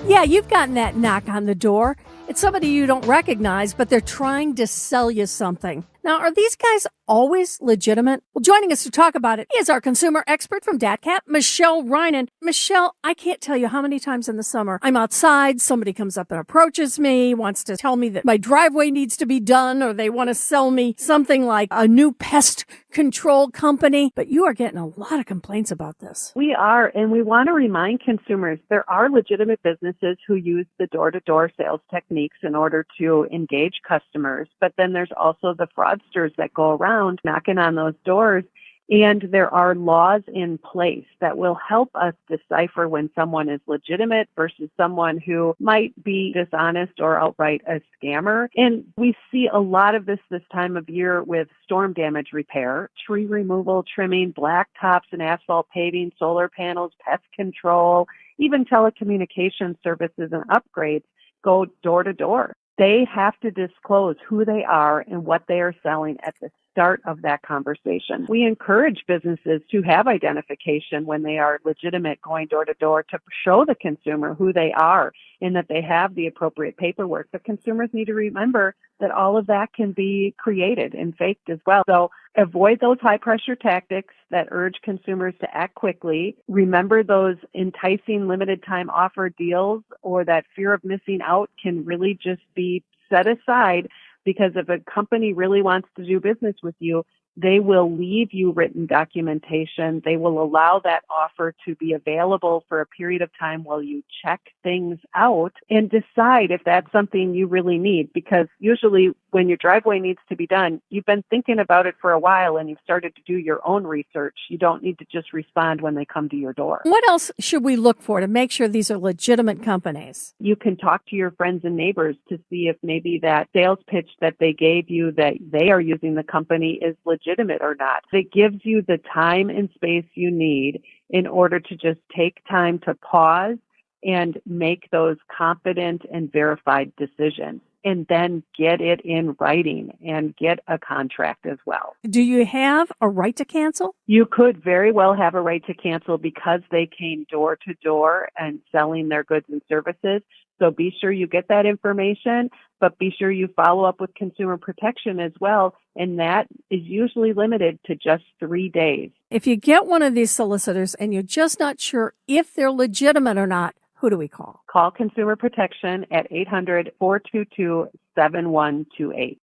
Yeah, you've gotten that knock on the door. It's somebody you don't recognize, but they're trying to sell you something. Now, are these guys always legitimate? Well, joining us to talk about it is our consumer expert from DATCAP, Michelle Reinen. Michelle, I can't tell you how many times in the summer I'm outside, somebody comes up and approaches me, wants to tell me that my driveway needs to be done, or they want to sell me something like a new pest control company. But you are getting a lot of complaints about this. We are, and we want to remind consumers there are legitimate businesses who use the door-to-door sales techniques in order to engage customers, but then there's also the fraudsters that go around knocking on those doors, and there are laws in place that will help us decipher when someone is legitimate versus someone who might be dishonest or outright a scammer. And we see a lot of this time of year with storm damage repair, tree removal, trimming, blacktops and asphalt paving, solar panels, pest control, even telecommunications services and upgrades go door to door. They have to disclose who they are and what they are selling at the start of that conversation. We encourage businesses to have identification when they are legitimate, going door to door, to show the consumer who they are and that they have the appropriate paperwork. But consumers need to remember that all of that can be created and faked as well. So avoid those high pressure tactics that urge consumers to act quickly. Remember those enticing limited time offer deals, or that fear of missing out can really just be set aside, because if a company really wants to do business with you, they will leave you written documentation. They will allow that offer to be available for a period of time while you check things out and decide if that's something you really need. Because usually when your driveway needs to be done, you've been thinking about it for a while and you've started to do your own research. You don't need to just respond when they come to your door. What else should we look for to make sure these are legitimate companies? You can talk to your friends and neighbors to see if maybe that sales pitch that they gave you that they are using the company is legitimate or not. It gives you the time and space you need in order to just take time to pause and make those confident and verified decisions, and then get it in writing and get a contract as well. Do you have a right to cancel? You could very well have a right to cancel because they came door to door and selling their goods and services. So be sure you get that information, but be sure you follow up with consumer protection as well. And that is usually limited to just 3 days. If you get one of these solicitors and you're just not sure if they're legitimate or not, who do we call? Call Consumer Protection at 800-422-7128.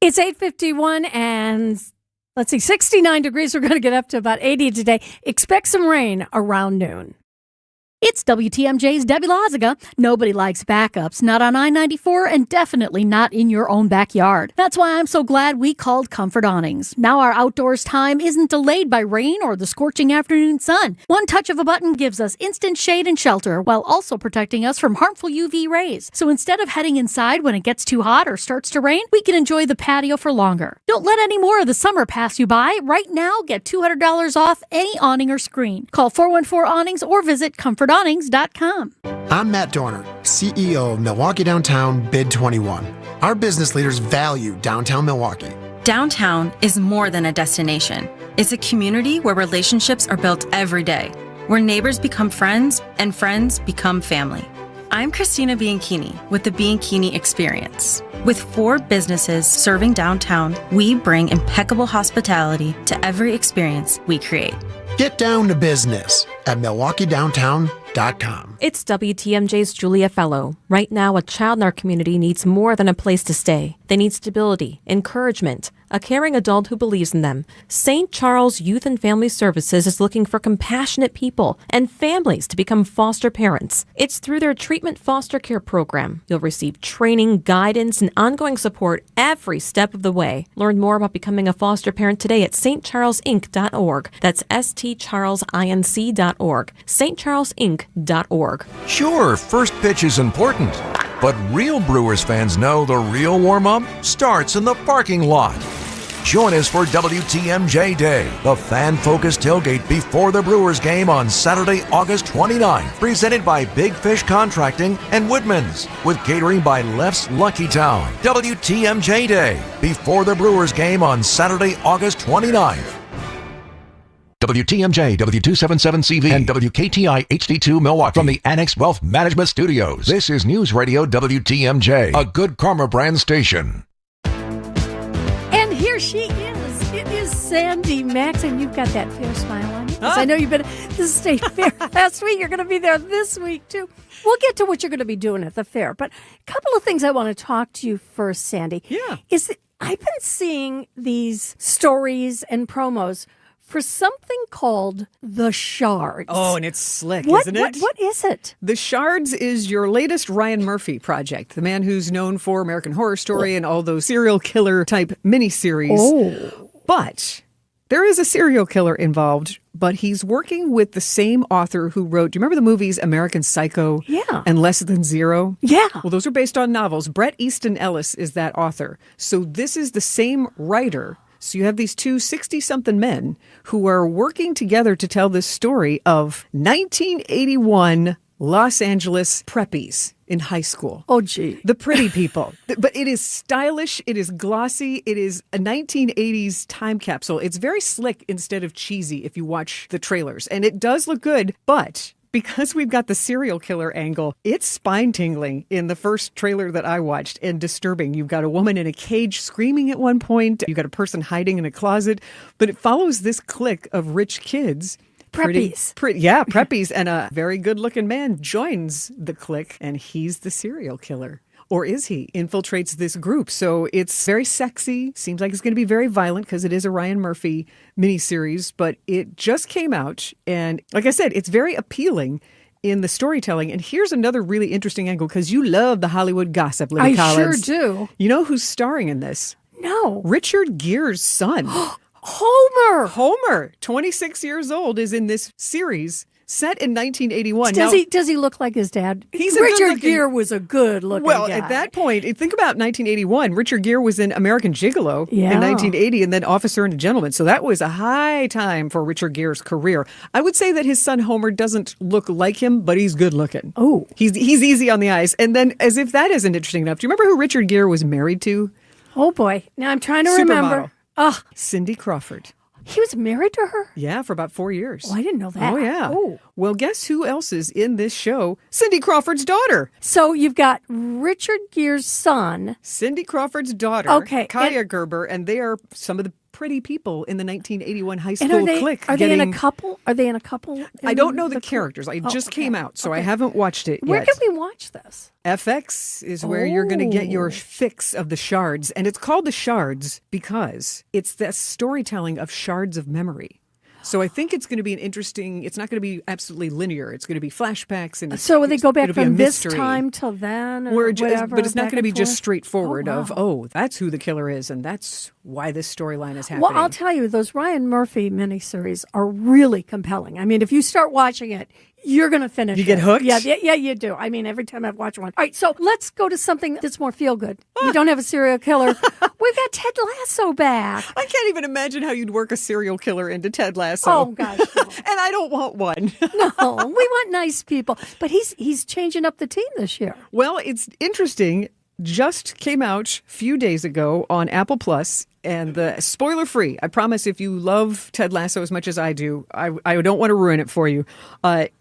It's 8:51, and Let's see, 69 degrees. We're going to get up to about 80 today. Expect some rain around noon. It's WTMJ's Debbie Loziga. Nobody likes backups, not on I-94 and definitely not in your own backyard. That's why I'm so glad we called Comfort Awnings. Now our outdoors time isn't delayed by rain or the scorching afternoon sun. One touch of a button gives us instant shade and shelter while also protecting us from harmful UV rays. So instead of heading inside when it gets too hot or starts to rain, we can enjoy the patio for longer. Don't let any more of the summer pass you by. Right now, get $200 off any awning or screen. Call 414-Awnings or visit comfortawnings.com. I'm Matt Dorner, CEO of Milwaukee Downtown Bid 21. Our business leaders value downtown Milwaukee. Downtown is more than a destination. It's a community where relationships are built every day, where neighbors become friends and friends become family. I'm Christina Bianchini with the Bianchini Experience. With 4 businesses serving downtown, we bring impeccable hospitality to every experience we create. Get down to business at MilwaukeeDowntown.com. It's WTMJ's Julia Fellow. Right now, a child in our community needs more than a place to stay. They need stability, encouragement, a caring adult who believes in them. St. Charles Youth and Family Services is looking for compassionate people and families to become foster parents. It's through their treatment foster care program. You'll receive training, guidance, and ongoing support every step of the way. Learn more about becoming a foster parent today at stcharlesinc.org. That's stcharlesinc.org. stcharlesinc.org. Sure, first pitch is important, but real Brewers fans know the real warm-up starts in the parking lot. Join us for WTMJ Day, the fan-focused tailgate before the Brewers game on Saturday, August 29th, presented by Big Fish Contracting and Woodman's, with catering by Left's Lucky Town. WTMJ Day, before the Brewers game on Saturday, August 29th. WTMJ, W277CV, and WKTI HD2 Milwaukee from the Annex Wealth Management Studios. This is News Radio WTMJ, a Good Karma brand station. And here she is. It is Sandy Max, and you've got that fair smile on you. I know you've been at the state fair last week. You're going to be there this week, too. We'll get to what you're going to be doing at the fair. But a couple of things I want to talk to you first, Sandy. Yeah. Is that I've been seeing these stories and promos for something called The Shards. Oh, and it's slick, isn't it? What is it? The Shards is your latest Ryan Murphy project, the man who's known for American Horror Story and all those serial killer type miniseries. Oh. But there is a serial killer involved, but he's working with the same author who wrote, do you remember the movies American Psycho and Less Than Zero? Yeah. Well, those are based on novels. Bret Easton Ellis is that author. So this is the same writer. So you have these two 60-something men who are working together to tell this story of 1981 Los Angeles preppies in high school. Oh, gee. The pretty people. But it is stylish. It is glossy. It is a 1980s time capsule. It's very slick instead of cheesy if you watch the trailers. And it does look good, but because we've got the serial killer angle, it's spine-tingling in the first trailer that I watched and disturbing. You've got a woman in a cage screaming at one point. You've got a person hiding in a closet. But it follows this clique of rich kids. Preppies. Preppies. And a very good-looking man joins the clique, and he's the serial killer. Or is he? Infiltrates this group. So it's very sexy. Seems like it's going to be very violent because it is a Ryan Murphy miniseries. But it just came out. And like I said, it's very appealing in the storytelling. And here's another really interesting angle because you love the Hollywood gossip, Libby Collins. I sure do. You know who's starring in this? No. Richard Gere's son. Homer, 26 years old, is in this series. Set in 1981. Does he look like his dad? Richard Gere was a good-looking guy. At that point, think about 1981. Richard Gere was in American Gigolo in 1980 and then Officer and a Gentleman. So that was a high time for Richard Gere's career. I would say that his son Homer doesn't look like him, but he's good-looking. Oh. He's easy on the eyes. And then, as if that isn't interesting enough, do you remember who Richard Gere was married to? Oh, boy. Now I'm trying to remember. Cindy Crawford. He was married to her? Yeah, for about 4 years. Oh, I didn't know that. Oh, yeah. Well, guess who else is in this show? Cindy Crawford's daughter. So you've got Richard Gere's son. Cindy Crawford's daughter. Okay. Kaya Gerber, and they are some of the pretty people in the 1981 high And school clique. Are they in a couple? Are they in a couple? I don't know the characters. I just came out, so I haven't watched it Where yet. can we watch this? FX is where you're going to get your fix of the shards. And it's called the shards because it's the storytelling of shards of memory. So I think it's going to be it's not going to be absolutely linear. It's going to be flashbacks. And So will they go back it'll be a from this mystery. time till then? Or whatever, but it's not back going to be and just forth? straightforward wow. that's who the killer is and that's why this storyline is happening. Well, I'll tell you, those Ryan Murphy miniseries are really compelling. I mean, if you start watching it, you're going to finish You get it. hooked? Yeah, you do. I mean, every time I've watched one. All right, so let's go to something that's more feel-good. We don't have a serial killer. We've got Ted Lasso back. I can't even imagine how you'd work a serial killer into Ted Lasso. Oh, gosh. No. And I don't want one. No, we want nice people. But he's changing up the team this year. Well, it's interesting. Just came out a few days ago on Apple Plus, and the spoiler free. I promise, if you love Ted Lasso as much as I do, I don't want to ruin it for you.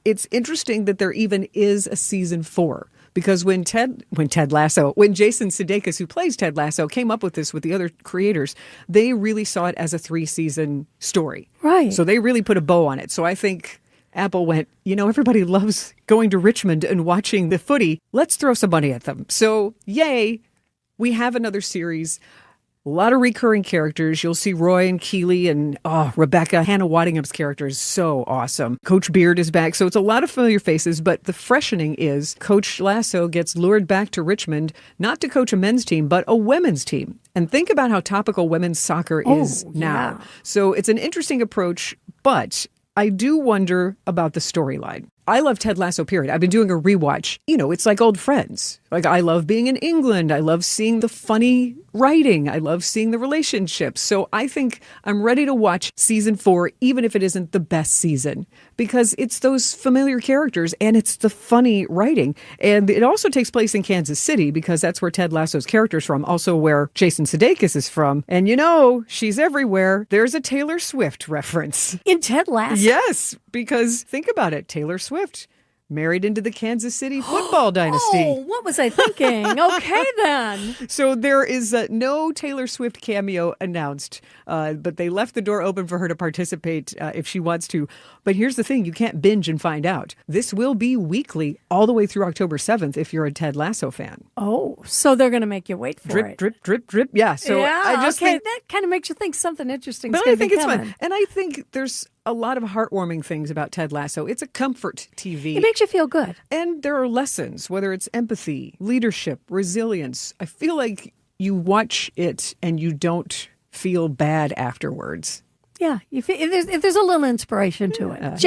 It's interesting that there even is a season 4. Because when Jason Sudeikis, who plays Ted Lasso, came up with this with the other creators, they really saw it as a 3-season story. Right. So they really put a bow on it. So I think Apple went, everybody loves going to Richmond and watching the footy. Let's throw some money at them. So yay, we have another series. A lot of recurring characters. You'll see Roy and Keeley and Rebecca. Hannah Waddingham's character is so awesome. Coach Beard is back. So it's a lot of familiar faces, but the freshening is Coach Lasso gets lured back to Richmond, not to coach a men's team, but a women's team. And think about how topical women's soccer is now. Yeah. So it's an interesting approach, but I do wonder about the storyline. I love Ted Lasso, period. I've been doing a rewatch. It's like old friends. Like, I love being in England. I love seeing the funny writing. I love seeing the relationships. So I think I'm ready to watch season 4, even if it isn't the best season, because it's those familiar characters and it's the funny writing. And it also takes place in Kansas City because that's where Ted Lasso's character is from, also where Jason Sudeikis is from. And she's everywhere. There's a Taylor Swift reference. In Ted Lasso? Yes, because think about it. Taylor Swift married into the Kansas City football dynasty. Oh, what was I thinking? Okay, then. So there is no Taylor Swift cameo announced, but they left the door open for her to participate if she wants to. But here's the thing. You can't binge and find out. This will be weekly all the way through October 7th if you're a Ted Lasso fan. Oh, so they're going to make you wait for drip, it. Drip, drip, drip. Yeah. So I just think that kind of makes you think something interesting. But I think it's fun. And I think there's a lot of heartwarming things about Ted Lasso. It's a comfort TV. It makes you feel good. And there are lessons, whether it's empathy, leadership, resilience. I feel like you watch it and you don't feel bad afterwards. Yeah, if there's a little inspiration to it.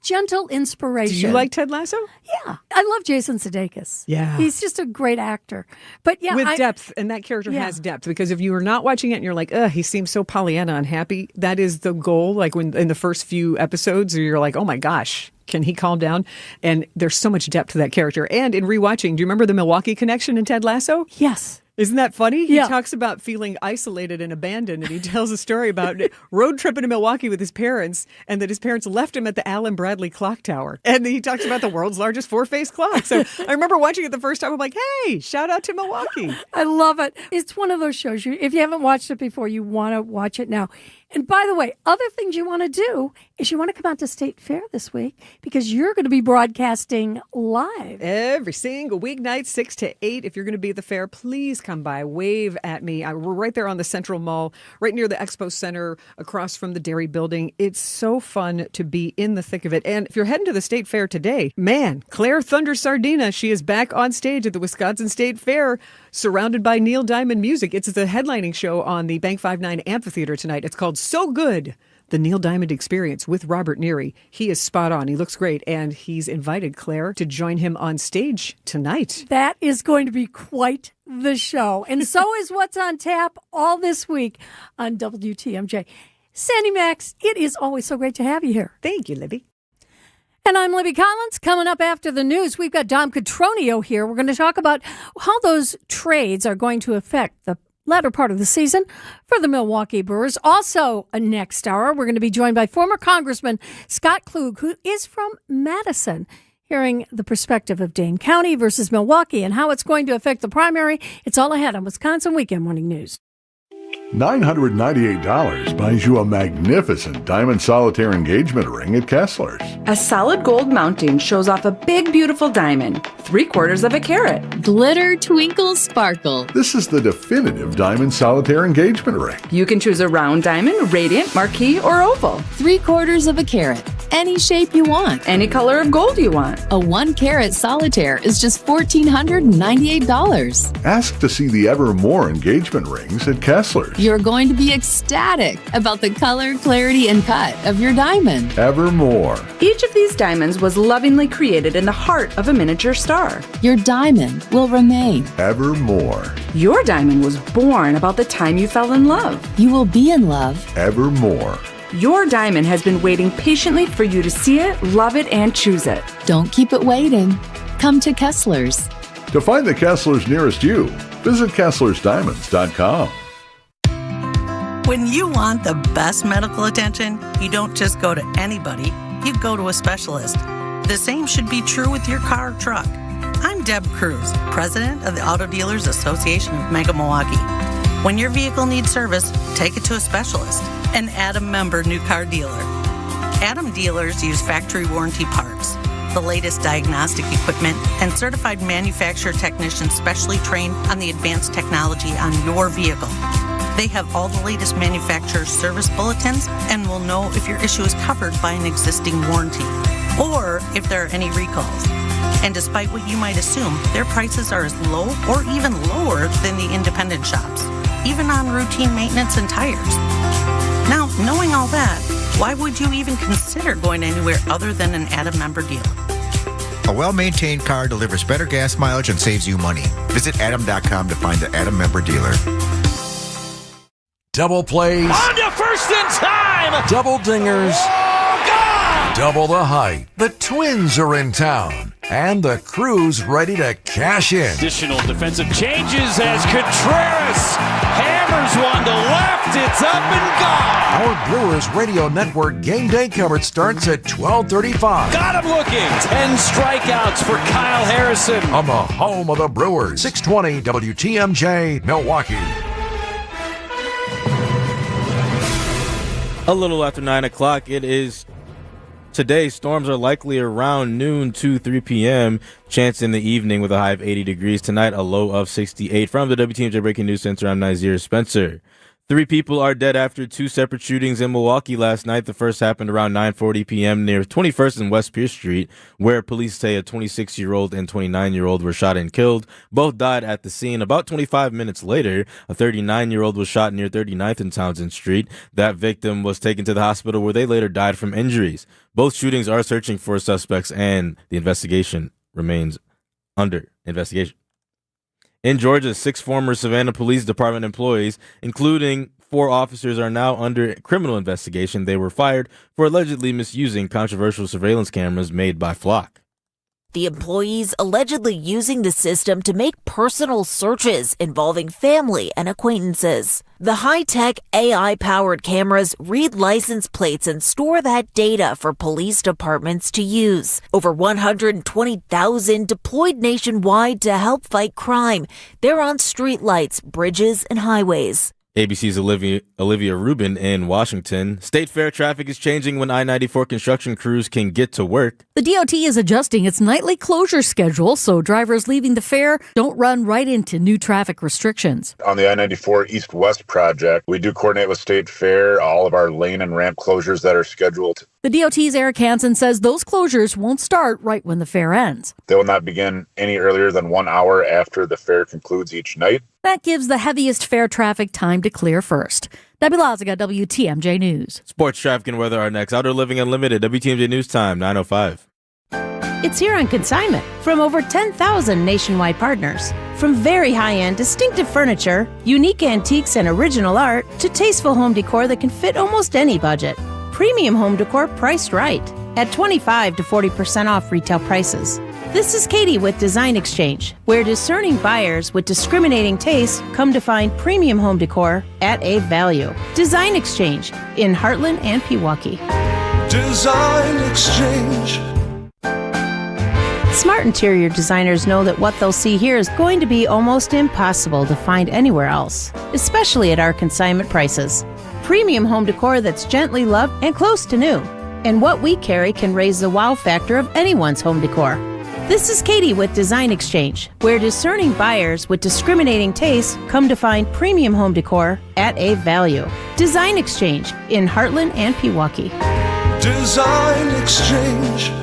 Gentle inspiration. Do you like Ted Lasso? Yeah. I love Jason Sudeikis. Yeah. He's just a great actor. But yeah, with depth, and that character has depth, because if you are not watching it and you're like, he seems so Pollyanna unhappy, that is the goal. Like when in the first few episodes, you're like, oh my gosh, can he calm down? And there's so much depth to that character. And in rewatching, do you remember the Milwaukee connection in Ted Lasso? Yes. Isn't that funny? Yeah. He talks about feeling isolated and abandoned, and he tells a story about road tripping to Milwaukee with his parents, and that his parents left him at the Allen Bradley Clock Tower. And he talks about the world's largest 4-face clock. So I remember watching it the first time. I'm like, hey, shout out to Milwaukee. I love it. It's one of those shows. If you haven't watched it before, you want to watch it now. And by the way, other things you want to do is you want to come out to State Fair this week because you're going to be broadcasting live. Every single weeknight, 6 to 8. If you're going to be at the fair, please come by. Wave at me. We're right there on the Central Mall, right near the Expo Center, across from the Dairy Building. It's so fun to be in the thick of it. And if you're heading to the State Fair today, man, Claire Thunder Sardina, she is back on stage at the Wisconsin State Fair, surrounded by Neil Diamond music. It's the headlining show on the Bank 59 Amphitheater tonight. It's called So Good, the Neil Diamond Experience with Robert Neary. He is spot on. He looks great. And he's invited Claire to join him on stage tonight. That is going to be quite the show. And so is what's on tap all this week on WTMJ. Sandy Max, it is always so great to have you here. Thank you, Libby. And I'm Libby Collins. Coming up after the news, we've got Dom Cotroneo here. We're going to talk about how those trades are going to affect the latter part of the season for the Milwaukee Brewers. Also, next hour, we're going to be joined by former Congressman Scott Klug, who is from Madison, hearing the perspective of Dane County versus Milwaukee and how it's going to affect the primary. It's all ahead on Wisconsin Weekend Morning News. $998 buys you a magnificent diamond solitaire engagement ring at Kessler's. A solid gold mounting shows off a big, beautiful diamond, 3/4 of a carat. Glitter, twinkle, sparkle. This is the definitive diamond solitaire engagement ring. You can choose a round diamond, radiant, marquise, or oval. 3/4 of a carat. Any shape you want. Any color of gold you want. A 1-carat solitaire is just $1,498. Ask to see the Evermore engagement rings at Kessler's. You're going to be ecstatic about the color, clarity, and cut of your diamond. Evermore. Each of these diamonds was lovingly created in the heart of a miniature star. Your diamond will remain. Evermore. Your diamond was born about the time you fell in love. You will be in love. Evermore. Your diamond has been waiting patiently for you to see it, love it, and choose it. Don't keep it waiting. Come to Kessler's. To find the Kessler's nearest you, visit KesslersDiamonds.com. When you want the best medical attention, you don't just go to anybody, you go to a specialist. The same should be true with your car or truck. I'm Deb Cruz, president of the Auto Dealers Association of Mega Milwaukee. When your vehicle needs service, take it to a specialist, an Adam member new car dealer. Adam dealers use factory warranty parts, the latest diagnostic equipment, and certified manufacturer technicians specially trained on the advanced technology on your vehicle. They have all the latest manufacturer service bulletins and will know if your issue is covered by an existing warranty or if there are any recalls. And despite what you might assume, their prices are as low or even lower than the independent shops, even on routine maintenance and tires. Now, knowing all that, why would you even consider going anywhere other than an Adam member dealer? A well-maintained car delivers better gas mileage and saves you money. Visit Adam.com to find the Adam member dealer. Double plays. On to first in time. Double dingers. Oh, God! Double the hype. The Twins are in town. And the crew's ready to cash in. Additional defensive changes as Contreras hammers one to left. It's up and gone. Our Brewers Radio Network game day coverage starts at 12:35. Got him looking. 10 strikeouts for Kyle Harrison. On the home of the Brewers, 620 WTMJ, Milwaukee. A little after 9 o'clock, it is today. Storms are likely around noon to 3 p.m. Chance in the evening with a high of 80 degrees. Tonight, a low of 68. From the WTMJ Breaking News Center, I'm Nazir Spencer. 3 people are dead after 2 separate shootings in Milwaukee last night. The first happened around 9:40 p.m. near 21st and West Pierce Street, where police say a 26-year-old and 29-year-old were shot and killed. Both died at the scene. About 25 minutes later, a 39-year-old was shot near 39th and Townsend Street. That victim was taken to the hospital where they later died from injuries. Both shootings are searching for suspects, and the investigation remains under investigation. In Georgia, 6 former Savannah Police Department employees, including 4 officers, are now under criminal investigation. They were fired for allegedly misusing controversial surveillance cameras made by Flock. The employees allegedly using the system to make personal searches involving family and acquaintances. The high-tech AI-powered cameras read license plates and store that data for police departments to use. Over 120,000 deployed nationwide to help fight crime. They're on streetlights, bridges, and highways. ABC's Olivia Rubin in Washington. State fair traffic is changing when I-94 construction crews can get to work. The DOT is adjusting its nightly closure schedule so drivers leaving the fair don't run right into new traffic restrictions. On the I-94 East-West project, we do coordinate with State Fair, all of our lane and ramp closures that are scheduled. The DOT's Eric Hansen says those closures won't start right when the fair ends. They will not begin any earlier than 1 hour after the fair concludes each night. That gives the heaviest fair traffic time to clear first. Debbie Lazaga, WTMJ News. Sports, traffic, and weather are next. Outdoor Living Unlimited, WTMJ News Time, 9:05. It's here on consignment from over 10,000 nationwide partners. From very high-end, distinctive furniture, unique antiques and original art, to tasteful home decor that can fit almost any budget. Premium home decor priced right at 25 to 40% off retail prices. This is Katie with Design Exchange, where discerning buyers with discriminating tastes come to find premium home decor at a value. Design Exchange in Heartland and Pewaukee. Design Exchange. Smart interior designers know that what they'll see here is going to be almost impossible to find anywhere else, especially at our consignment prices. Premium home decor that's gently loved and close to new. And what we carry can raise the wow factor of anyone's home decor. This is Katie with Design Exchange, where discerning buyers with discriminating tastes come to find premium home decor at a value. Design Exchange in Heartland and Pewaukee. Design Exchange.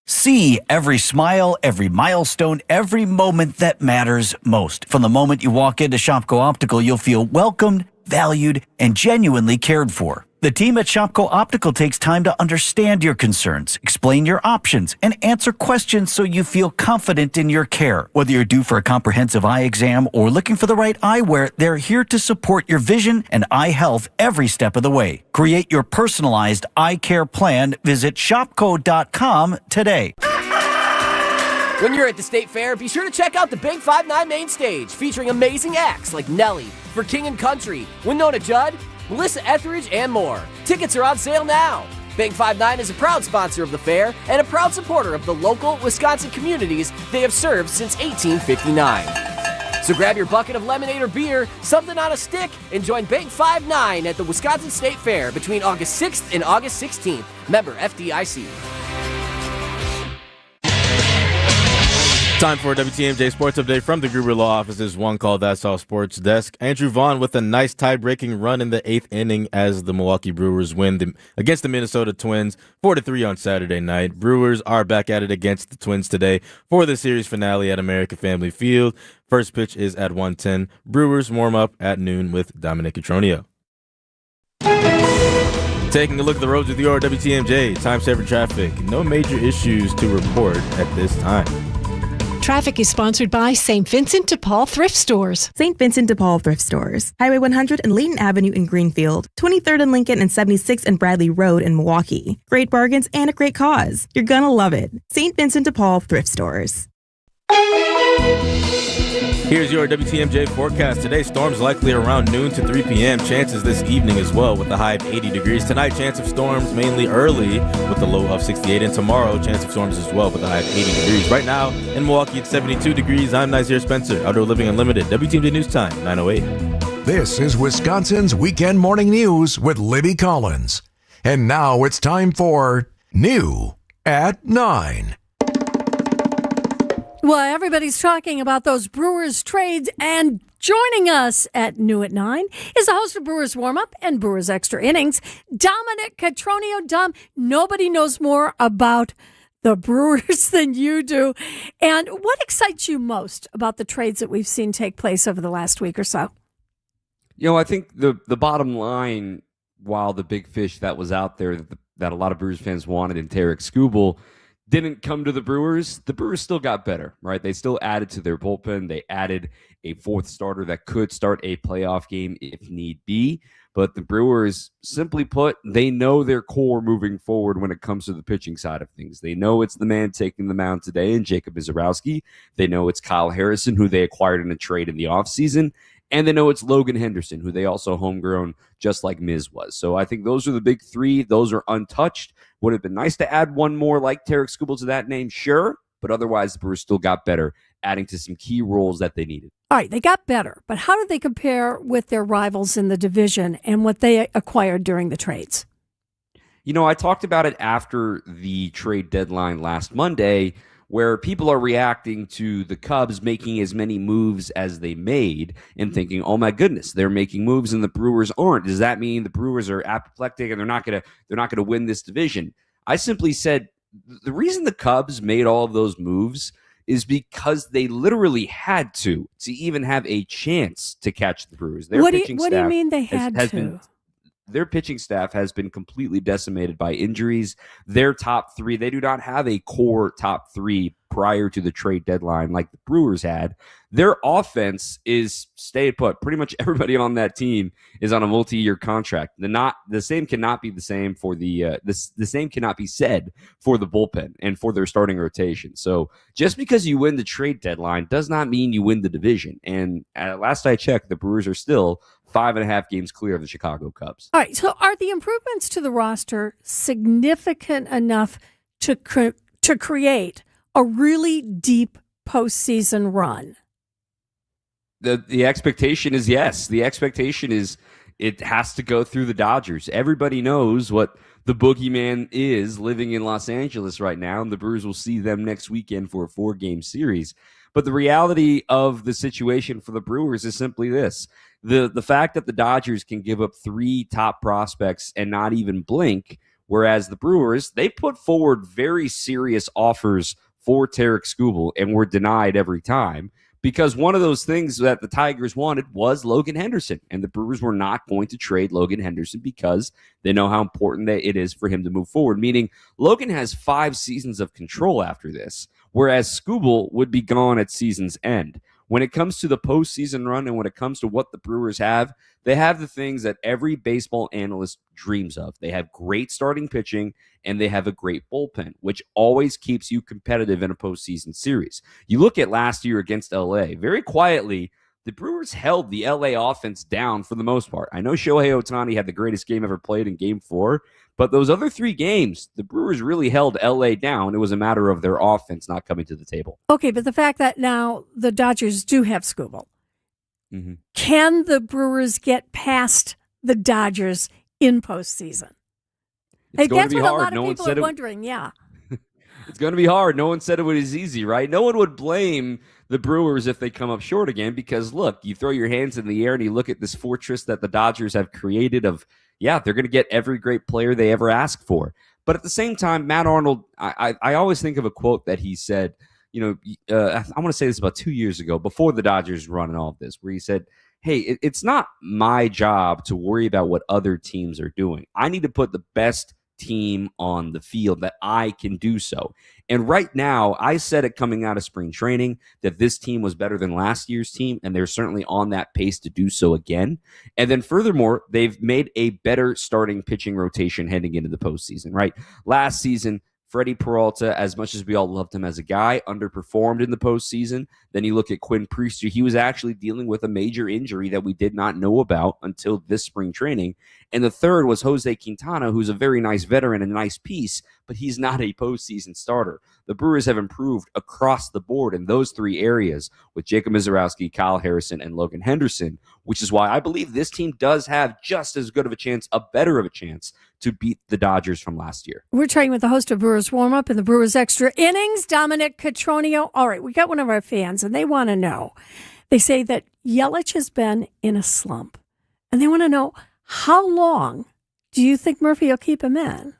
See every smile, every milestone, every moment that matters most. From the moment you walk into Shopko Optical, you'll feel welcomed, valued, and genuinely cared for. The team at Shopko Optical takes time to understand your concerns, explain your options, and answer questions so you feel confident in your care. Whether you're due for a comprehensive eye exam or looking for the right eyewear, they're here to support your vision and eye health every step of the way. Create your personalized eye care plan. Visit shopko.com today. When you're at the State Fair, be sure to check out the Big 5-9 main stage, featuring amazing acts like Nelly, For King and Country, Winona Judd, Melissa Etheridge, and more. Tickets are on sale now. Big 5-9 is a proud sponsor of the fair and a proud supporter of the local Wisconsin communities they have served since 1859. So grab your bucket of lemonade or beer, something on a stick, and join Big 5-9 at the Wisconsin State Fair between August 6th and August 16th. Member FDIC. Time for a WTMJ Sports Update from the Gruber Law Office's One Call That's All Sports Desk. Andrew Vaughn with a nice tie-breaking run in the 8th inning as the Milwaukee Brewers win against the Minnesota Twins 4-3 on Saturday night. Brewers are back at it against the Twins today for the series finale at American Family Field. First pitch is at 1:10. Brewers warm up at noon with Dominic Cotroneo. Taking a look at the roads with your WTMJ, time saver traffic. No major issues to report at this time. Traffic is sponsored by St. Vincent de Paul Thrift Stores. St. Vincent de Paul Thrift Stores. Highway 100 and Layton Avenue in Greenfield. 23rd and Lincoln and 76th and Bradley Road in Milwaukee. Great bargains and a great cause. You're gonna love it. St. Vincent de Paul Thrift Stores. Here's your WTMJ forecast. Today, storms likely around noon to 3 p.m. Chances this evening as well with a high of 80 degrees. Tonight, chance of storms mainly early with a low of 68. And tomorrow, chance of storms as well with a high of 80 degrees. Right now, in Milwaukee, it's 72 degrees. I'm Nazir Spencer, Outdoor Living Unlimited. WTMJ News Time, 9:08. This is Wisconsin's Weekend Morning News with Libby Collins. And now it's time for New at 9. Well, everybody's talking about those Brewers trades, and joining us at New at 9 is the host of Brewers Warm-Up and Brewers Extra Innings, Dominic Cotroneo. Dom, nobody knows more about the Brewers than you do. And what excites you most about the trades that we've seen take place over the last week or so? You know, I think the bottom line, while the big fish that was out there that a lot of Brewers fans wanted in Tarek Skubal didn't come to the Brewers still got better, right? They still added to their bullpen. They added a fourth starter that could start a playoff game if need be. But the Brewers, simply put, they know their core moving forward when it comes to the pitching side of things. They know it's the man taking the mound today in Jacob Misiorowski. They know it's Kyle Harrison, who they acquired in a trade in the offseason. And they know it's Logan Henderson, who they also homegrown just like Miz was. So I think those are the big three. Those are untouched. Would have been nice to add one more like Tarek Skubal to that name, sure. But otherwise, the Brewers still got better, adding to some key roles that they needed. All right, they got better. But how did they compare with their rivals in the division and what they acquired during the trades? You know, I talked about it after the trade deadline last Monday, where people are reacting to the Cubs making as many moves as they made and thinking, oh my goodness, they're making moves and the Brewers aren't. Does that mean the Brewers are apoplectic and they're not gonna win this division? I simply said the reason the Cubs made all of those moves is because they literally had to even have a chance to catch the Brewers. What do you mean they had to? Their pitching staff has been completely decimated by injuries. Their top three, they do not have a core top three prior to the trade deadline like the Brewers had. Their offense is stayed put. Pretty much everybody on that team is on a multi-year contract. The same cannot be the same for the same cannot be said for the bullpen and for their starting rotation. So just because you win the trade deadline does not mean you win the division. And last I checked, the Brewers are still 5.5 games clear of the Chicago Cubs. All right. So are the improvements to the roster significant enough to create a really deep postseason run? The expectation is yes. The expectation is it has to go through the Dodgers. Everybody knows what the boogeyman is living in Los Angeles right now, and the Brewers will see them next weekend for a 4-game series. But the reality of the situation for the Brewers is simply this. The fact that the Dodgers can give up 3 top prospects and not even blink, whereas the Brewers, they put forward very serious offers for Tarek Skubal and were denied every time. Because one of those things that the Tigers wanted was Logan Henderson, and the Brewers were not going to trade Logan Henderson because they know how important it is for him to move forward, meaning Logan has 5 seasons of control after this, whereas Skubal would be gone at season's end. When it comes to the postseason run and when it comes to what the Brewers have, they have the things that every baseball analyst dreams of. They have great starting pitching, and they have a great bullpen, which always keeps you competitive in a postseason series. You look at last year against LA, very quietly, the Brewers held the LA offense down for the most part. I know Shohei Ohtani had the greatest game ever played in Game 4, but those other 3 games, the Brewers really held LA down. It was a matter of their offense not coming to the table. Okay, but the fact that now the Dodgers do have Skubal, can the Brewers get past the Dodgers in postseason? It's going to be what hard. A lot of people are wondering, yeah. It's going to be hard. No one said it was easy, right? No one would blame the Brewers if they come up short again because, look, you throw your hands in the air and you look at this fortress that the Dodgers have created of, yeah, they're going to get every great player they ever ask for. But at the same time, Matt Arnold, I always think of a quote that he said, I want to say this about 2 years ago, before the Dodgers run and all of this, where he said, hey, it's not my job to worry about what other teams are doing. I need to put the best team on the field that I can do so. And right now, I said it coming out of spring training that this team was better than last year's team, and they're certainly on that pace to do so again. And then furthermore, they've made a better starting pitching rotation heading into the postseason, right? Last season, Freddie Peralta, as much as we all loved him as a guy, underperformed in the postseason. Then you look at Quinn Priester. He was actually dealing with a major injury that we did not know about until this spring training. And the third was Jose Quintana, who's a very nice veteran and a nice piece, but he's not a postseason starter. The Brewers have improved across the board in those 3 areas with Jacob Mizorowski, Kyle Harrison, and Logan Henderson, which is why I believe this team does have just as good of a chance, a better of a chance, to beat the Dodgers from last year. We're talking with the host of Brewers Warm-Up and the Brewers Extra Innings, Dominic Cotroneo. All right, we got one of our fans, and they want to know. They say that Yelich has been in a slump, and they want to know, how long do you think Murphy will keep him in?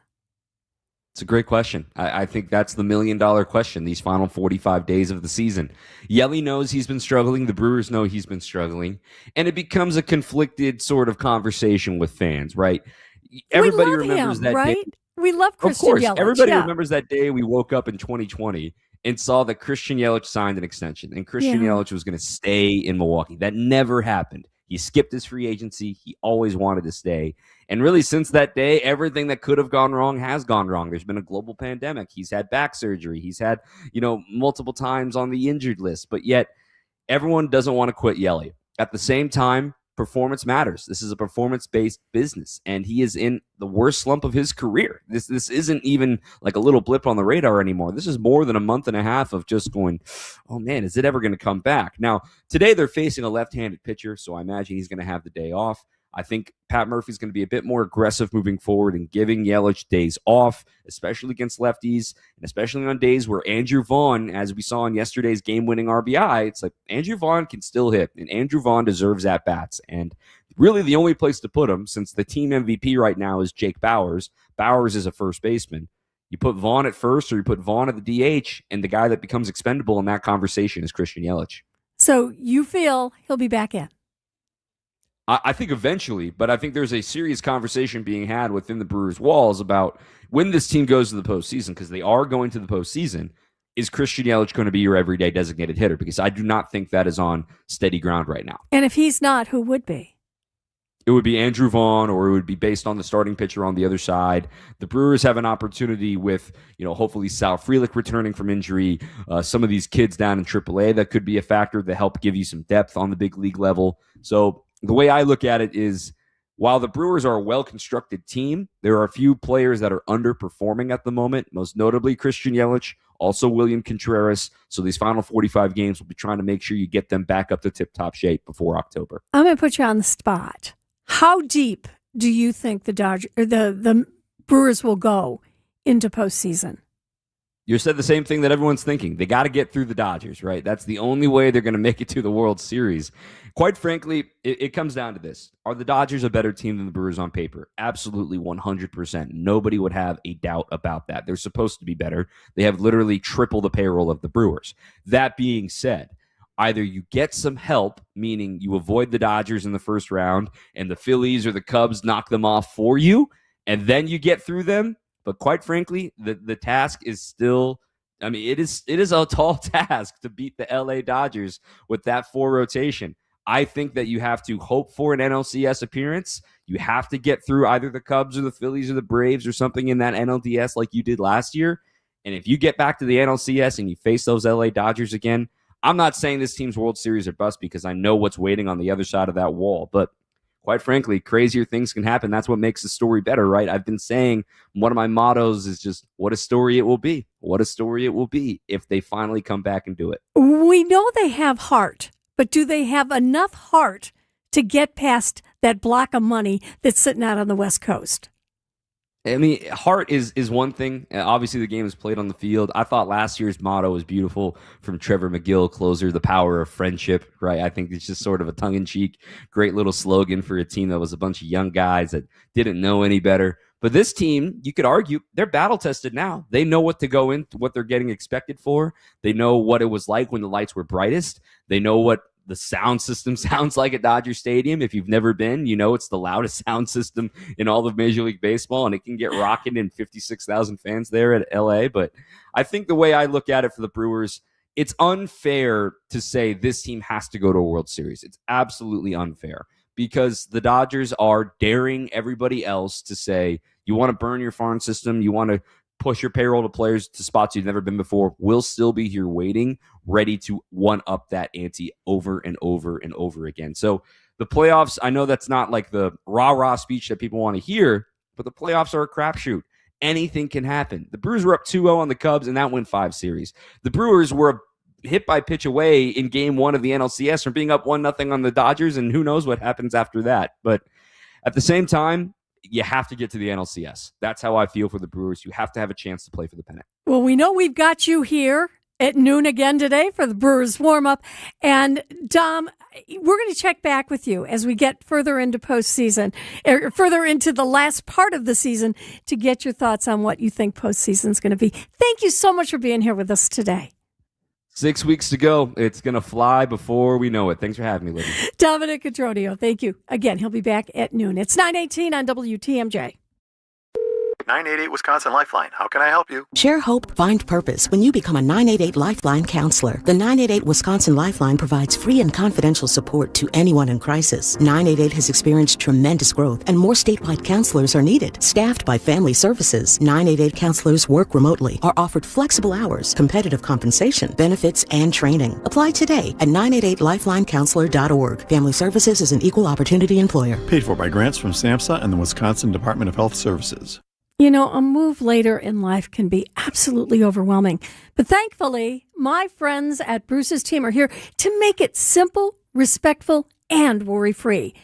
It's a great question. I think that's the $1 million question these final 45 days of the season. Yelly knows he's been struggling. The Brewers know he's been struggling. And it becomes a conflicted sort of conversation with fans, right? Everybody remembers that right? day. We love Christian Yelich. Of course. Yelich. Everybody remembers that day we woke up in 2020 and saw that Christian Yelich signed an extension. And Christian Yelich was going to stay in Milwaukee. That never happened. He skipped his free agency. He always wanted to stay. And really, since that day, everything that could have gone wrong has gone wrong. There's been a global pandemic. He's had back surgery. He's had, multiple times on the injured list. But yet, everyone doesn't want to quit Yelly. At the same time, performance matters. This is a performance-based business, and he is in the worst slump of his career. This isn't even like a little blip on the radar anymore. This is more than a month and a half of just going, oh man, is it ever going to come back? Now, today they're facing a left-handed pitcher, so I imagine he's going to have the day off. I think Pat Murphy's going to be a bit more aggressive moving forward and giving Yelich days off, especially against lefties, and especially on days where Andrew Vaughn, as we saw in yesterday's game-winning RBI, it's like Andrew Vaughn can still hit, and Andrew Vaughn deserves at-bats. And really the only place to put him, since the team MVP right now is Jake Bauers. Bauers is a first baseman. You put Vaughn at first or you put Vaughn at the DH, and the guy that becomes expendable in that conversation is Christian Yelich. So you feel he'll be back in? I think eventually, but I think there's a serious conversation being had within the Brewers' walls about when this team goes to the postseason, because they are going to the postseason, is Christian Yelich going to be your everyday designated hitter? Because I do not think that is on steady ground right now. And if he's not, who would be? It would be Andrew Vaughn, or it would be based on the starting pitcher on the other side. The Brewers have an opportunity with, hopefully Sal Frelick returning from injury, some of these kids down in AAA that could be a factor to help give you some depth on the big league level. So the way I look at it is While the Brewers are a well-constructed team, there are a few players that are underperforming at the moment, most notably Christian Yelich, also William Contreras. So these final 45 games, will be trying to make sure you get them back up to tip-top shape before October. I'm going to put you on the spot. How deep do you think the Brewers will go into postseason? You said the same thing that everyone's thinking. They got to get through the Dodgers, right? That's the only way they're going to make it to the World Series. Quite frankly, it comes down to this. Are the Dodgers a better team than the Brewers on paper? Absolutely 100%. Nobody would have a doubt about that. They're supposed to be better. They have literally triple the payroll of the Brewers. That being said, either you get some help, meaning you avoid the Dodgers in the first round and the Phillies or the Cubs knock them off for you, and then you get through them. But quite frankly, the task is still, I mean, it is a tall task to beat the LA Dodgers with that 4 rotation. I think that you have to hope for an NLCS appearance. You have to get through either the Cubs or the Phillies or the Braves or something in that NLDS like you did last year. And if you get back to the NLCS and you face those LA Dodgers again, I'm not saying this team's World Series are bust because I know what's waiting on the other side of that wall. But quite frankly, crazier things can happen. That's what makes the story better, right? I've been saying one of my mottos is just what a story it will be. What a story it will be if they finally come back and do it. We know they have heart, but do they have enough heart to get past that block of money that's sitting out on the West Coast? I mean, heart is one thing. Obviously, the game is played on the field. I thought last year's motto was beautiful from Trevor McGill, closer, the power of friendship, right? I think it's just sort of a tongue-in-cheek, great little slogan for a team that was a bunch of young guys that didn't know any better. But this team, you could argue, they're battle-tested now. They know what to go into, what they're getting expected for. They know what it was like when the lights were brightest. They know what the sound system sounds like at Dodger Stadium. If you've never been, you know it's the loudest sound system in all of Major League Baseball, and it can get rocking in 56,000 fans there at LA. But I think the way I look at it for the Brewers, it's unfair to say this team has to go to a World Series. It's absolutely unfair because the Dodgers are daring everybody else to say, you want to burn your farm system, you want to push your payroll to players to spots you've never been before, we'll still be here waiting, ready to one-up that ante over and over and over again. So the playoffs, I know that's not like the rah-rah speech that people want to hear, but the playoffs are a crapshoot. Anything can happen. The Brewers were up 2-0 on the Cubs, and that went 5 series. The Brewers were a hit-by-pitch away in Game 1 of the NLCS from being up 1-0 on the Dodgers, and who knows what happens after that. But at the same time, you have to get to the NLCS. That's how I feel for the Brewers. You have to have a chance to play for the pennant. Well, we know we've got you here at noon again today for the Brewers warm-up. And, Dom, we're going to check back with you as we get further into postseason, or further into the last part of the season to get your thoughts on what you think postseason is going to be. Thank you so much for being here with us today. 6 weeks to go. It's going to fly before we know it. Thanks for having me, Libby. Dominic Cotroneo, thank you. Again, he'll be back at noon. It's 9:18 on WTMJ. 988 Wisconsin Lifeline. How can I help you? Share hope, find purpose when you become a 988 Lifeline counselor. The 988 Wisconsin Lifeline provides free and confidential support to anyone in crisis. 988 has experienced tremendous growth and more statewide counselors are needed. Staffed by Family Services, 988 counselors work remotely, are offered flexible hours, competitive compensation, benefits, and training. Apply today at 988lifelinecounselor.org. Family Services is an equal opportunity employer. Paid for by grants from SAMHSA and the Wisconsin Department of Health Services. You know, a move later in life can be absolutely overwhelming. But thankfully, my friends at Bruce's team are here to make it simple, respectful, and worry-free.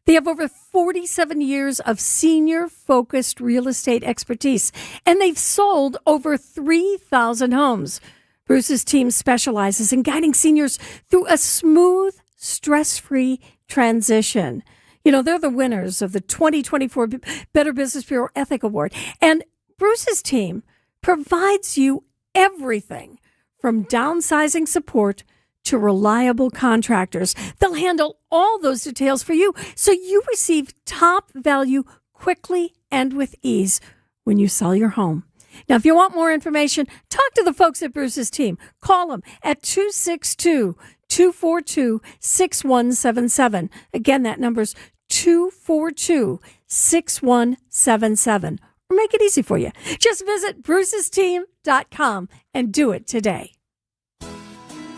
They have over 47 years of senior-focused real estate expertise, and they've sold over 3,000 homes. Bruce's team specializes in guiding seniors through a smooth, stress-free transition. You know, they're the winners of the 2024 Better Business Bureau Ethic Award. And Bruce's team provides you everything from downsizing support to reliable contractors. They'll handle all those details for you so you receive top value quickly and with ease when you sell your home. Now, if you want more information, talk to the folks at Bruce's team. Call them at 262-242-6177. Again, that number's 242-6177. Or make it easy for you. Just visit brucesteam.com and do it today.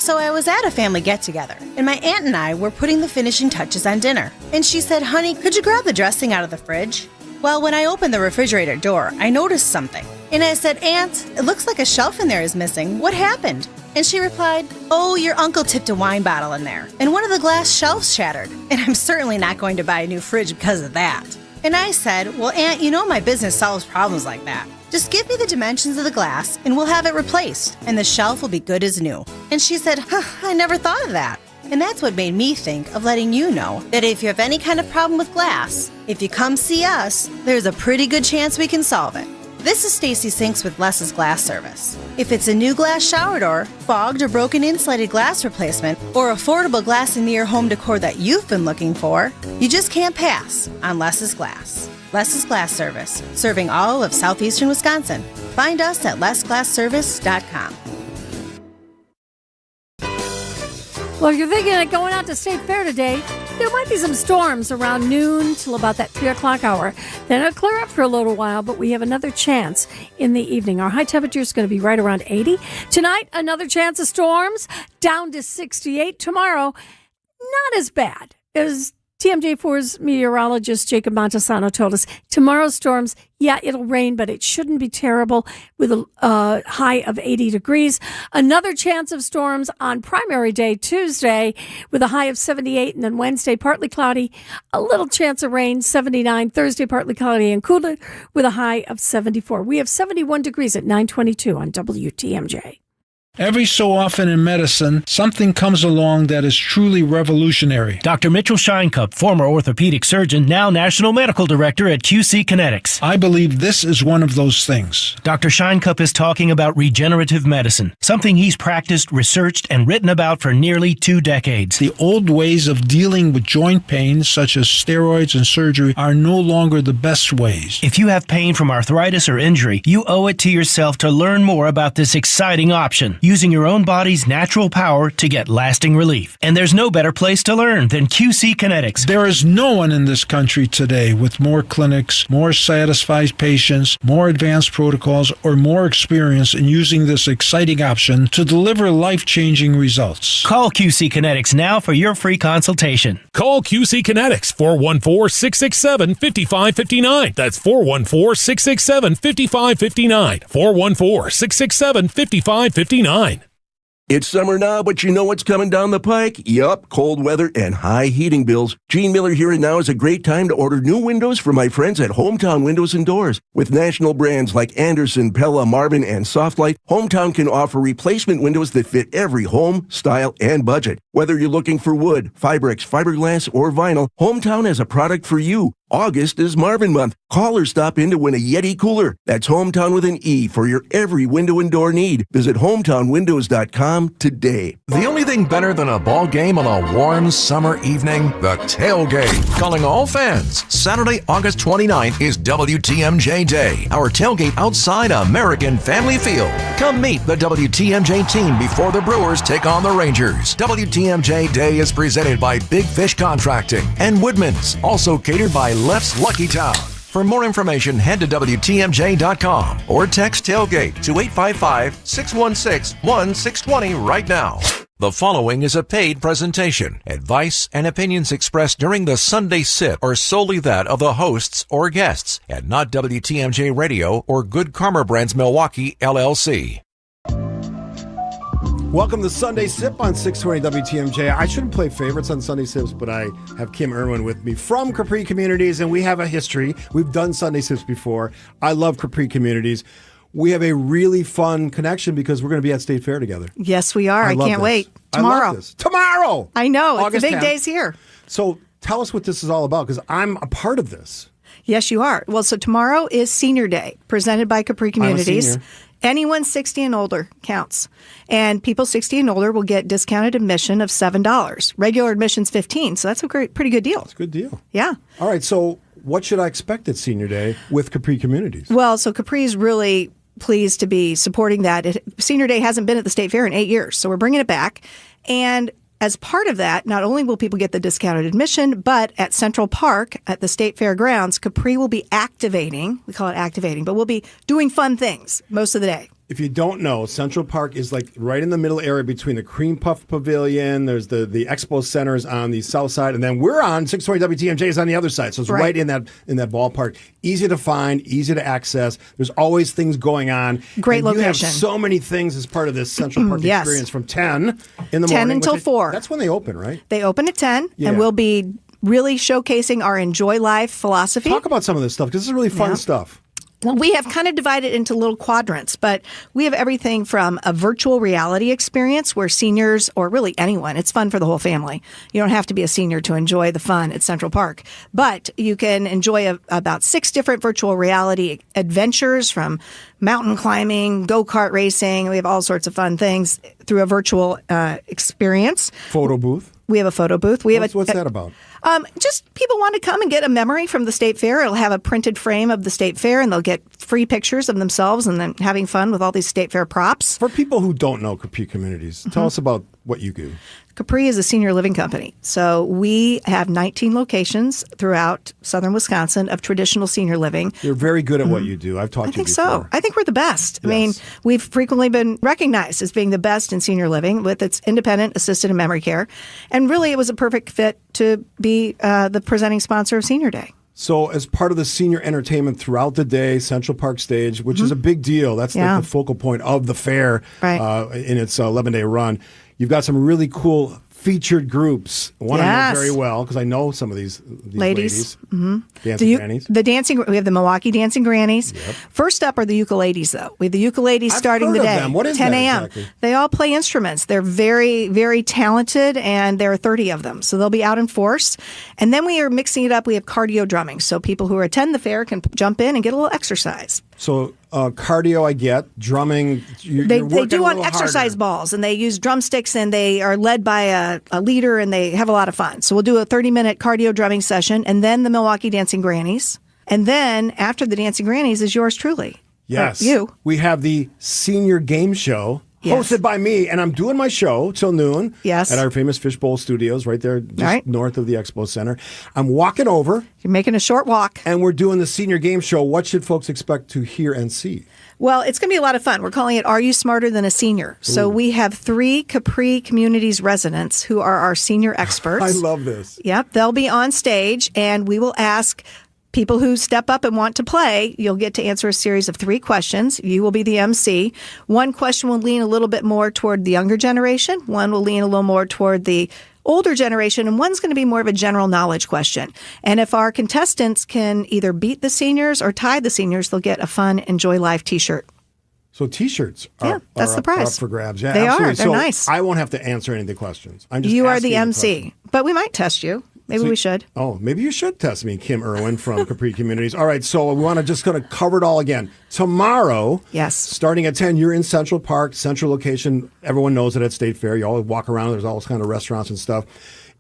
So I was at a family get-together, and my aunt and I were putting the finishing touches on dinner. And she said, "Honey, could you grab the dressing out of the fridge?" Well, when I opened the refrigerator door, I noticed something. And I said, "Aunt, it looks like a shelf in there is missing. What happened?" And she replied, "Oh, your uncle tipped a wine bottle in there, and one of the glass shelves shattered. And I'm certainly not going to buy a new fridge because of that." And I said, "Well, Aunt, you know my business solves problems like that. Just give me the dimensions of the glass, and we'll have it replaced, and the shelf will be good as new." And she said, "I never thought of that." And that's what made me think of letting you know that if you have any kind of problem with glass, if you come see us, there's a pretty good chance we can solve it. This is Stacy Sinks with Les's Glass Service. If it's a new glass shower door, fogged or broken insulated glass replacement, or affordable glass and mirror home decor that you've been looking for, you just can't pass on Les's Glass. Les's Glass Service, serving all of southeastern Wisconsin. Find us at lesglassservice.com. Well, if you're thinking of going out to State Fair today, there might be some storms around noon till about that 3 o'clock hour. Then it'll clear up for a little while, but we have another chance in the evening. Our high temperature is going to be right around 80. Tonight, another chance of storms, down to 68. Tomorrow, not as bad as TMJ4's meteorologist Jacob Montesano told us. Tomorrow's storms, yeah, it'll rain, but it shouldn't be terrible with a high of 80 degrees. Another chance of storms on primary day, Tuesday, with a high of 78, and then Wednesday, partly cloudy, a little chance of rain, 79. Thursday, partly cloudy and cooler with a high of 74. We have 71 degrees at 9:22 on WTMJ. Every so often in medicine, something comes along that is truly revolutionary. Dr. Mitchell Scheinkup, former orthopedic surgeon, now National Medical Director at QC Kinetics. I believe this is one of those things. Dr. Scheinkup is talking about regenerative medicine, something he's practiced, researched, and written about for nearly 2 decades. The old ways of dealing with joint pain, such as steroids and surgery, are no longer the best ways. If you have pain from arthritis or injury, you owe it to yourself to learn more about this exciting option, using your own body's natural power to get lasting relief. And there's no better place to learn than QC Kinetics. There is no one in this country today with more clinics, more satisfied patients, more advanced protocols, or more experience in using this exciting option to deliver life-changing results. Call QC Kinetics now for your free consultation. Call QC Kinetics, 414-667-5559. That's 414-667-5559. 414-667-5559. It's summer now, but you know what's coming down the pike? Yup, cold weather and high heating bills. Gene Miller here, and now is a great time to order new windows from my friends at Hometown Windows and Doors. With national brands like Anderson, Pella, Marvin, and Softlight, Hometown can offer replacement windows that fit every home, style, and budget. Whether you're looking for wood, Fibrex, fiberglass, or vinyl, Hometown has a product for you. August is Marvin month. Call or stop in to win a Yeti cooler. That's Hometown with an E for your every window and door need. Visit hometownwindows.com today. The only thing better than a ball game on a warm summer evening? The tailgate. Calling all fans. Saturday, August 29th is WTMJ Day. Our tailgate outside American Family Field. Come meet the WTMJ team before the Brewers take on the Rangers. WTMJ Day is presented by Big Fish Contracting and Woodman's, also catered by Left's Lucky Town. For more information, head to WTMJ.com or text tailgate to 855-616-1620 right now. The following is a paid presentation. Advice and opinions expressed during the Sunday Sip are solely that of the hosts or guests and not WTMJ Radio or Good Karma Brands Milwaukee, LLC. Welcome to Sunday Sip on 620 WTMJ. I shouldn't play favorites on Sunday Sips, but I have Kim Irwin with me from Capri Communities, and we have a history. We've done Sunday Sips before. I love Capri Communities. We have a really fun connection because we're going to be at State Fair together. Yes, we are. I can't wait. Tomorrow. I love this. Tomorrow! I know. August It's the big 10th. days here. So tell us what this is all about, because I'm a part of this. Yes, you are. Well, so tomorrow is Senior Day, presented by Capri Communities. I'm a senior. Anyone 60 and older counts. And people 60 and older will get discounted admission of $7. Regular admission's $15, so that's a pretty good deal. It's a good deal. Yeah. All right, so what should I expect at Senior Day with Capri Communities? Well, so Capri's really pleased to be supporting that. Senior Day hasn't been at the State Fair in 8 years, so we're bringing it back. And as part of that, not only will people get the discounted admission, but at Central Park at the State Fair grounds, Capri will be activating, we call it activating, but we'll be doing fun things most of the day. If you don't know, Central Park is like right in the middle area between the Cream Puff Pavilion. There's the Expo Centers on the south side, and then we're on 620 WTMJ is on the other side. So it's right in that ballpark. Easy to find, easy to access. There's always things going on. Great location. You have so many things as part of this Central Park experience from 10 in the morning. 10 until 4. That's when they open, right? They open at 10, and we'll be really showcasing our Enjoy Life philosophy. Talk about some of this stuff, because this is really fun stuff. Well, we have kind of divided into little quadrants, but we have everything from a virtual reality experience where seniors, or really anyone, it's fun for the whole family. You don't have to be a senior to enjoy the fun at Central Park, but you can enjoy about 6 different virtual reality adventures, from mountain climbing, go-kart racing. We have all sorts of fun things through a virtual experience. Photo booth. We have a photo booth. What's that about? Just people want to come and get a memory from the State Fair. It'll have a printed frame of the State Fair, and they'll get free pictures of themselves and then having fun with all these State Fair props. For people who don't know Capri Communities, tell us about what you do. Capri is a senior living company. So we have 19 locations throughout southern Wisconsin of traditional senior living. You're very good at what you do. I've talked to you before. I think so. I think we're the best. I mean, we've frequently been recognized as being the best in senior living with its independent, assisted, and memory care. And really, it was a perfect fit to be the presenting sponsor of Senior Day. So as part of the senior entertainment throughout the day, Central Park Stage, which is a big deal. That's like the focal point of the fair in its 11-day run. You've got some really cool featured groups. One I know very well because I know some of these ladies. Dancing Grannies. We have the Milwaukee Dancing Grannies. Yep. First up are the ukuleles, though. We have the ukuleles starting the day. What is 10 a.m. Exactly? They all play instruments. They're very, very talented, and there are 30 of them. So they'll be out in force. And then we are mixing it up. We have cardio drumming. So people who attend the fair can jump in and get a little exercise. So cardio, I get. Drumming, they do on exercise balls, and they use drumsticks, and they are led by a leader, and they have a lot of fun. So we'll do a 30-minute cardio drumming session, and then the Milwaukee Dancing Grannies. And then after the Dancing Grannies is yours truly. Yes. You. We have the senior game show. Hosted by me, and I'm doing my show till noon at our famous Fishbowl Studios right there just north of the Expo Center. I'm walking over. You're making a short walk. And we're doing the senior game show. What should folks expect to hear and see? Well, it's going to be a lot of fun. We're calling it Are You Smarter Than a Senior? So we have 3 Capri Communities residents who are our senior experts. I love this. Yep. They'll be on stage, and we will ask people who step up and want to play. You'll get to answer a series of 3 questions. You will be the MC. One question will lean a little bit more toward the younger generation. One will lean a little more toward the older generation, and one's going to be more of a general knowledge question. And if our contestants can either beat the seniors or tie the seniors, they'll get a fun Enjoy Life t-shirt. So t-shirts are, that's the prize. Up for grabs. Yeah, they absolutely. are. They're so nice. I won't have to answer any of the questions. I'm just you are the asking MC, but we might test you. Maybe we should. Oh, maybe you should test me, Kim Irwin from Capri Communities. All right, so we want to just kind of cover it all again. Tomorrow, starting at 10, you're in Central Park, central location. Everyone knows it at State Fair. You always walk around. There's all those kind of restaurants and stuff.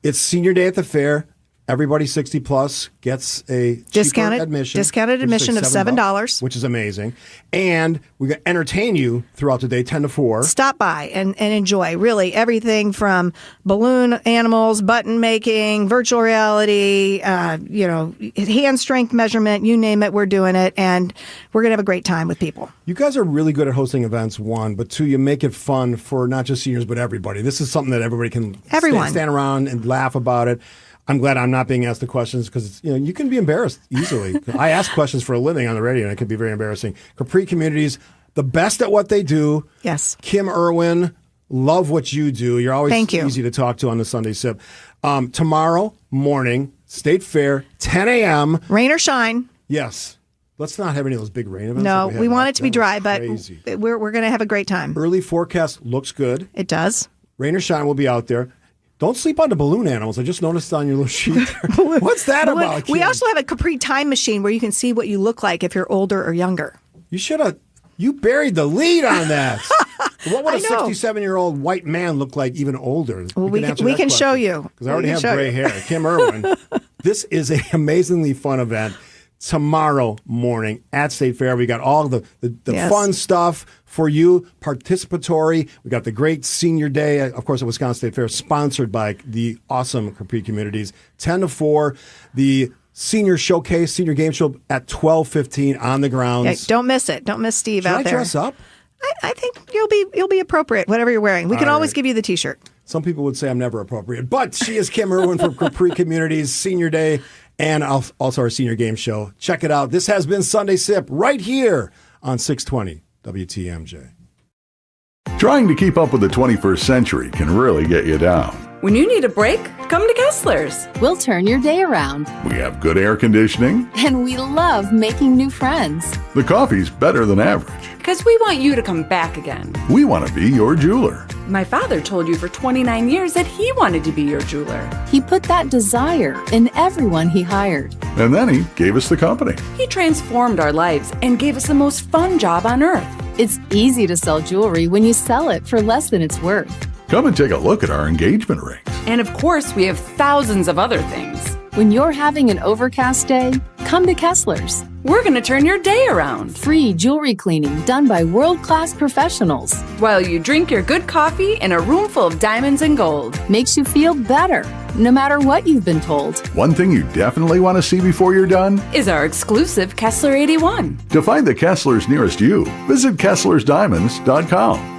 It's Senior Day at the fair. Everybody 60 plus gets a discounted admission of $7, which is amazing. And we're going to entertain you throughout the day, 10 to 4. Stop by and enjoy really everything from balloon animals, button making, virtual reality, hand strength measurement, you name it, we're doing it. And we're going to have a great time with people. You guys are really good at hosting events, 1, but 2, you make it fun for not just seniors, but everybody. This is something that everybody can stand around and laugh about it. I'm glad I'm not being asked the questions because you can be embarrassed easily. I ask questions for a living on the radio, and it can be very embarrassing. Capri Communities, the best at what they do. Yes. Kim Irwin, love what you do. You're always easy to talk to on the Sunday Sip. Tomorrow morning, State Fair, 10 a.m. Rain or shine. Yes. Let's not have any of those big rain events. No, we want it to be dry, but we're going to have a great time. Early forecast looks good. It does. Rain or shine will be out there. Don't sleep on the balloon animals. I just noticed on your little sheet there. What's that about, Kim? We also have a Capri time machine where you can see what you look like if you're older or younger. You buried the lead on that. What would a 67-year-old white man look like even older? Well, we can show you. Because I already have gray hair. Kim Irwin. This is an amazingly fun event. Tomorrow morning at State Fair. We got all the fun stuff for you, participatory. We got the great Senior Day, of course, at Wisconsin State Fair, sponsored by the awesome Capri Communities. 10 to 4, the Senior Showcase, Senior Game Show at 12:15 on the grounds. Yeah, don't miss it. Don't miss Steve out there. Should I dress up? I think you'll be appropriate, whatever you're wearing. We can All always right. give you the T-shirt. Some people would say I'm never appropriate, but she is Kim Irwin from Capri Communities Senior Day and also our Senior Game Show. Check it out. This has been Sunday Sip right here on 620 WTMJ. Trying to keep up with the 21st century can really get you down. When you need a break, come to Kessler's. We'll turn your day around. We have good air conditioning. And we love making new friends. The coffee's better than average. Because we want you to come back again. We want to be your jeweler. My father told you for 29 years that he wanted to be your jeweler. He put that desire in everyone he hired. And then he gave us the company. He transformed our lives and gave us the most fun job on earth. It's easy to sell jewelry when you sell it for less than it's worth. Come and take a look at our engagement rings. And of course, we have thousands of other things. When you're having an overcast day, come to Kessler's. We're going to turn your day around. Free jewelry cleaning done by world-class professionals. While you drink your good coffee in a room full of diamonds and gold. Makes you feel better, no matter what you've been told. One thing you definitely want to see before you're done is our exclusive Kessler 81. To find the Kesslers nearest you, visit KesslersDiamonds.com.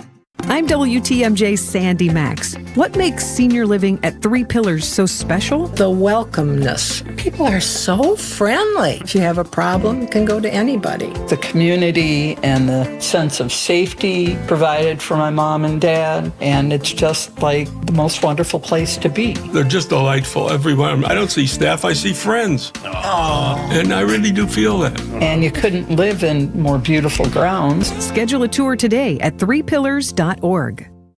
I'm WTMJ's Sandy Max. What makes senior living at Three Pillars so special? The welcomeness. People are so friendly. If you have a problem, you can go to anybody. The community and the sense of safety provided for my mom and dad, and it's just like the most wonderful place to be. They're just delightful, everyone. I don't see staff, I see friends. Aww. And I really do feel that. And you couldn't live in more beautiful grounds. Schedule a tour today at threepillars.org.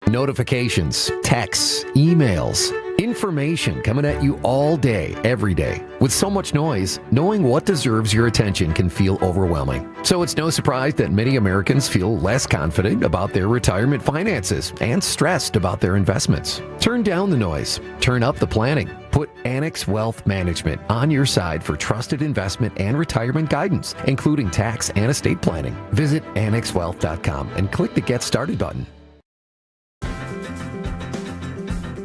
Notifications, texts, emails, information coming at you all day, every day. With so much noise, knowing what deserves your attention can feel overwhelming. So it's no surprise that many Americans feel less confident about their retirement finances and stressed about their investments. Turn down the noise. Turn up the planning. Put Annex Wealth Management on your side for trusted investment and retirement guidance, including tax and estate planning. Visit annexwealth.com and click the Get Started button.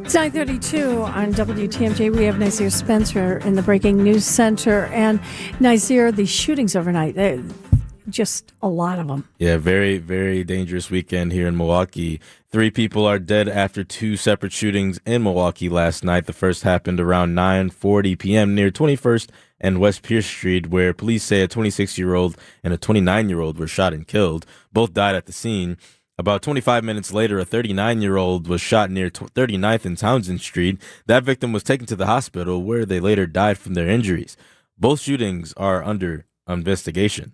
It's 9:32 on WTMJ. We have Nazir Spencer in the Breaking News Center. And Nazir, the shootings overnight, just a lot of them. Yeah, very, very dangerous weekend here in Milwaukee. 3 people are dead after 2 separate shootings in Milwaukee last night. The first happened around 9:40 p.m. near 21st and West Pierce Street, where police say a 26-year-old and a 29-year-old were shot and killed. Both died at the scene. About 25 minutes later, a 39-year-old was shot near 39th and Townsend Street. That victim was taken to the hospital, where they later died from their injuries. Both shootings are under investigation.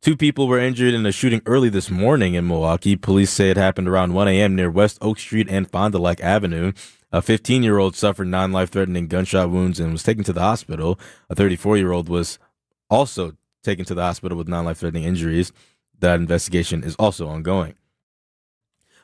2 people were injured in a shooting early this morning in Milwaukee. Police say it happened around 1 a.m. near West Oak Street and Fond du Lac Avenue. A 15-year-old suffered non-life-threatening gunshot wounds and was taken to the hospital. A 34-year-old was also taken to the hospital with non-life-threatening injuries. That investigation is also ongoing.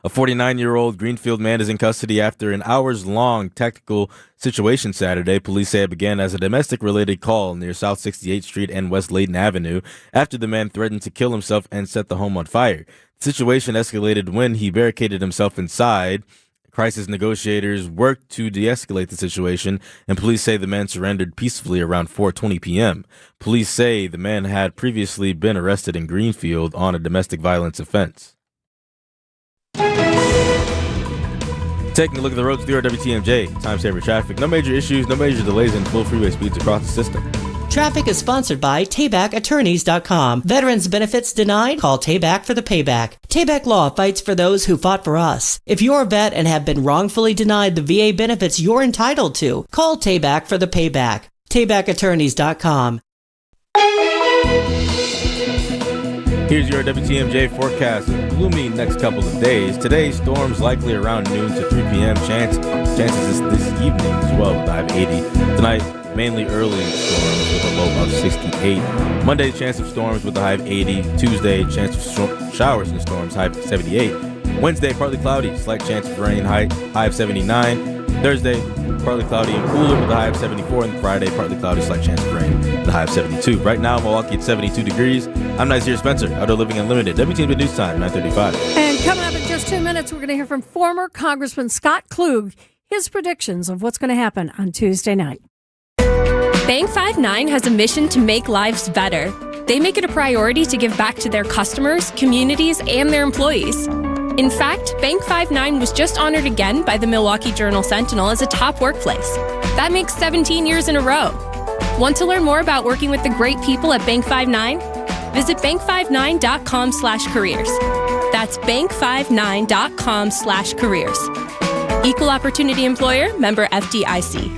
A 49-year-old Greenfield man is in custody after an hours-long tactical situation Saturday. Police say it began as a domestic-related call near South 68th Street and West Layton Avenue after the man threatened to kill himself and set the home on fire. The situation escalated when he barricaded himself inside. Crisis negotiators worked to de-escalate the situation, and police say the man surrendered peacefully around 4:20 p.m. Police say the man had previously been arrested in Greenfield on a domestic violence offense. Taking a look at the roads through our WTMJ. Time saver traffic. No major issues, no major delays, and full freeway speeds across the system. Traffic is sponsored by TaybackAttorneys.com. Veterans benefits denied? Call Tayback for the payback. Tayback Law fights for those who fought for us. If you're a vet and have been wrongfully denied the VA benefits you're entitled to, call Tayback for the payback. TaybackAttorneys.com. Here's your WTMJ forecast. Gloomy next couple of days. Today, storms likely around noon to 3 p.m. Chances this evening as well with a high of 80. Tonight, mainly early storms with a low of 68. Monday, chance of storms with a high of 80. Tuesday, chance of showers and storms, high of 78. Wednesday, partly cloudy, slight chance of rain, high of 79. Thursday, partly cloudy and cooler with a high of 74. And Friday, partly cloudy, slight chance of rain, with a high of 72. Right now, Milwaukee at 72 degrees. I'm Nazir Spencer, Outdoor Living Unlimited. WTMJ News Time, 9:35. And coming up in just 2 minutes, we're going to hear from former Congressman Scott Klug, his predictions of what's going to happen on Tuesday night. Bank 5-9 has a mission to make lives better. they make it a priority to give back to their customers, communities, and their employees. In fact, Bank 5-9 was just honored again by the Milwaukee Journal-Sentinel as a top workplace. That makes 17 years in a row. Want to learn more about working with the great people at Bank 5-9? Visit bank59.com/careers. That's bank59.com/careers. Equal Opportunity Employer, member FDIC.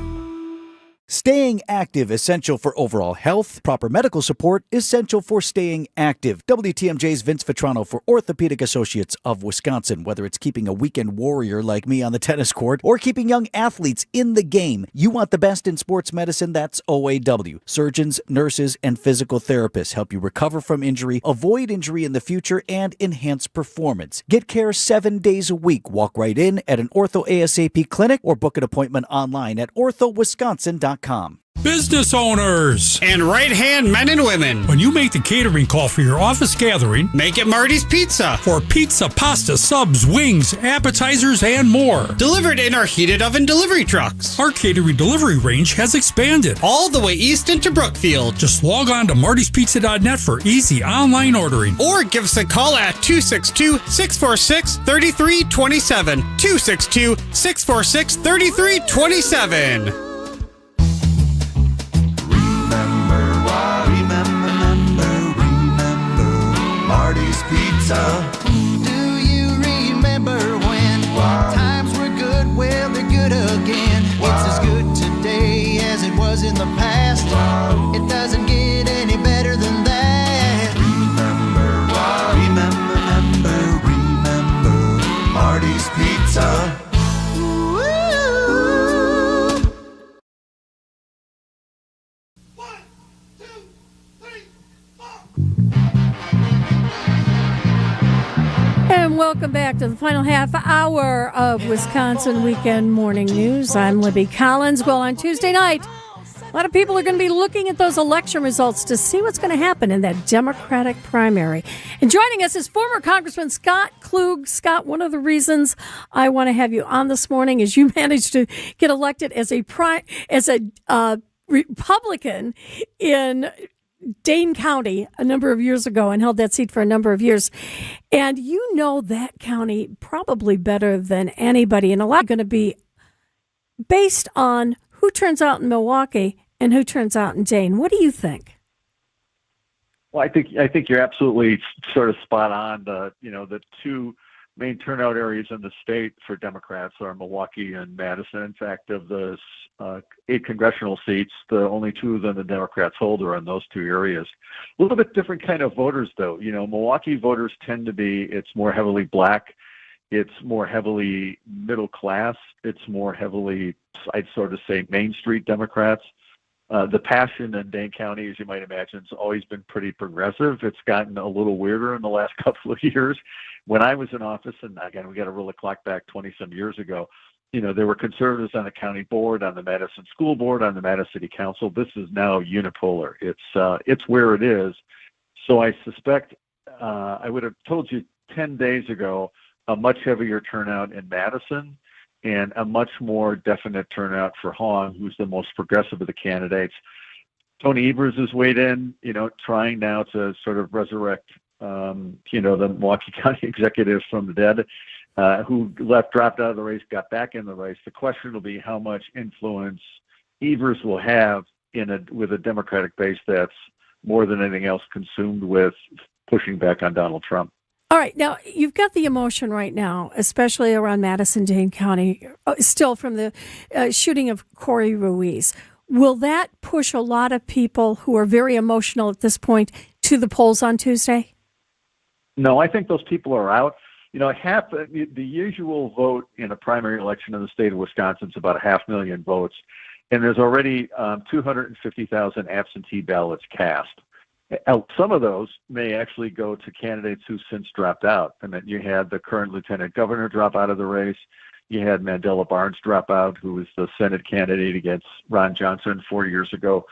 Staying active, essential for overall health. Proper medical support, essential for staying active. WTMJ's Vince Vitrano for Orthopedic Associates of Wisconsin. Whether it's keeping a weekend warrior like me on the tennis court or keeping young athletes in the game, you want the best in sports medicine, that's OAW. Surgeons, nurses, and physical therapists help you recover from injury, avoid injury in the future, and enhance performance. Get care 7 days a week. Walk right in at an Ortho ASAP clinic or book an appointment online at orthowisconsin.com. Business owners and right-hand men and women. When you make the catering call for your office gathering, make it Marty's Pizza. For pizza, pasta, subs, wings, appetizers, and more. Delivered in our heated oven delivery trucks. Our catering delivery range has expanded all the way east into Brookfield. Just log on to martyspizza.net for easy online ordering. Or give us a call at 262-646-3327. 262-646-3327. Marty's Pizza. Do you remember when times were good? Well, they're good again. It's as good today as it was in the past. It doesn't get any better than that. Remember Marty's Pizza. And welcome back to the final half hour of Wisconsin Weekend Morning News. I'm Libby Collins. Well, on Tuesday night, a lot of people are going to be looking at those election results to see what's going to happen in that Democratic primary. And joining us is former Congressman Scott Klug. Scott, one of the reasons I want to have you on this morning is you managed to get elected as a Republican in Dane County a number of years ago and held that seat for a number of years. And you know that county probably better than anybody. And a lot going to be based on who turns out in Milwaukee and who turns out in Dane. What do you think? Well, I think you're absolutely sort of spot on. The two main turnout areas in the state for Democrats are Milwaukee and Madison. In fact, of the 8 congressional seats, the only 2 of them the Democrats hold are in those 2 areas. A little bit different kind of voters, though. Milwaukee voters tend to be, it's more heavily black, it's more heavily middle class, it's more heavily, I'd sort of say, Main Street Democrats. The passion in Dane County, as you might imagine, has always been pretty progressive. It's gotten a little weirder in the last couple of years. When I was in office, and again, we got to roll the clock back 20-some years ago, there were conservatives on the county board, on the Madison School Board, on the Madison City Council. This is now unipolar. It's where it is. So I suspect I would have told you 10 days ago a much heavier turnout in Madison and a much more definite turnout for Hong, who's the most progressive of the candidates. Tony Evers has weighed in, trying now to sort of resurrect, the Milwaukee County executive from the dead, who dropped out of the race, got back in the race. The question will be how much influence Evers will have with a Democratic base that's more than anything else consumed with pushing back on Donald Trump. All right. Now, you've got the emotion right now, especially around Madison-Dane County, still from the shooting of Corey Ruiz. Will that push a lot of people who are very emotional at this point to the polls on Tuesday? No, I think those people are out. The usual vote in a primary election in the state of Wisconsin is about 500,000 votes, and there's already 250,000 absentee ballots cast. Some of those may actually go to candidates who've since dropped out. And then you had the current lieutenant governor drop out of the race. You had Mandela Barnes drop out, who was the Senate candidate against Ron Johnson 4 years ago.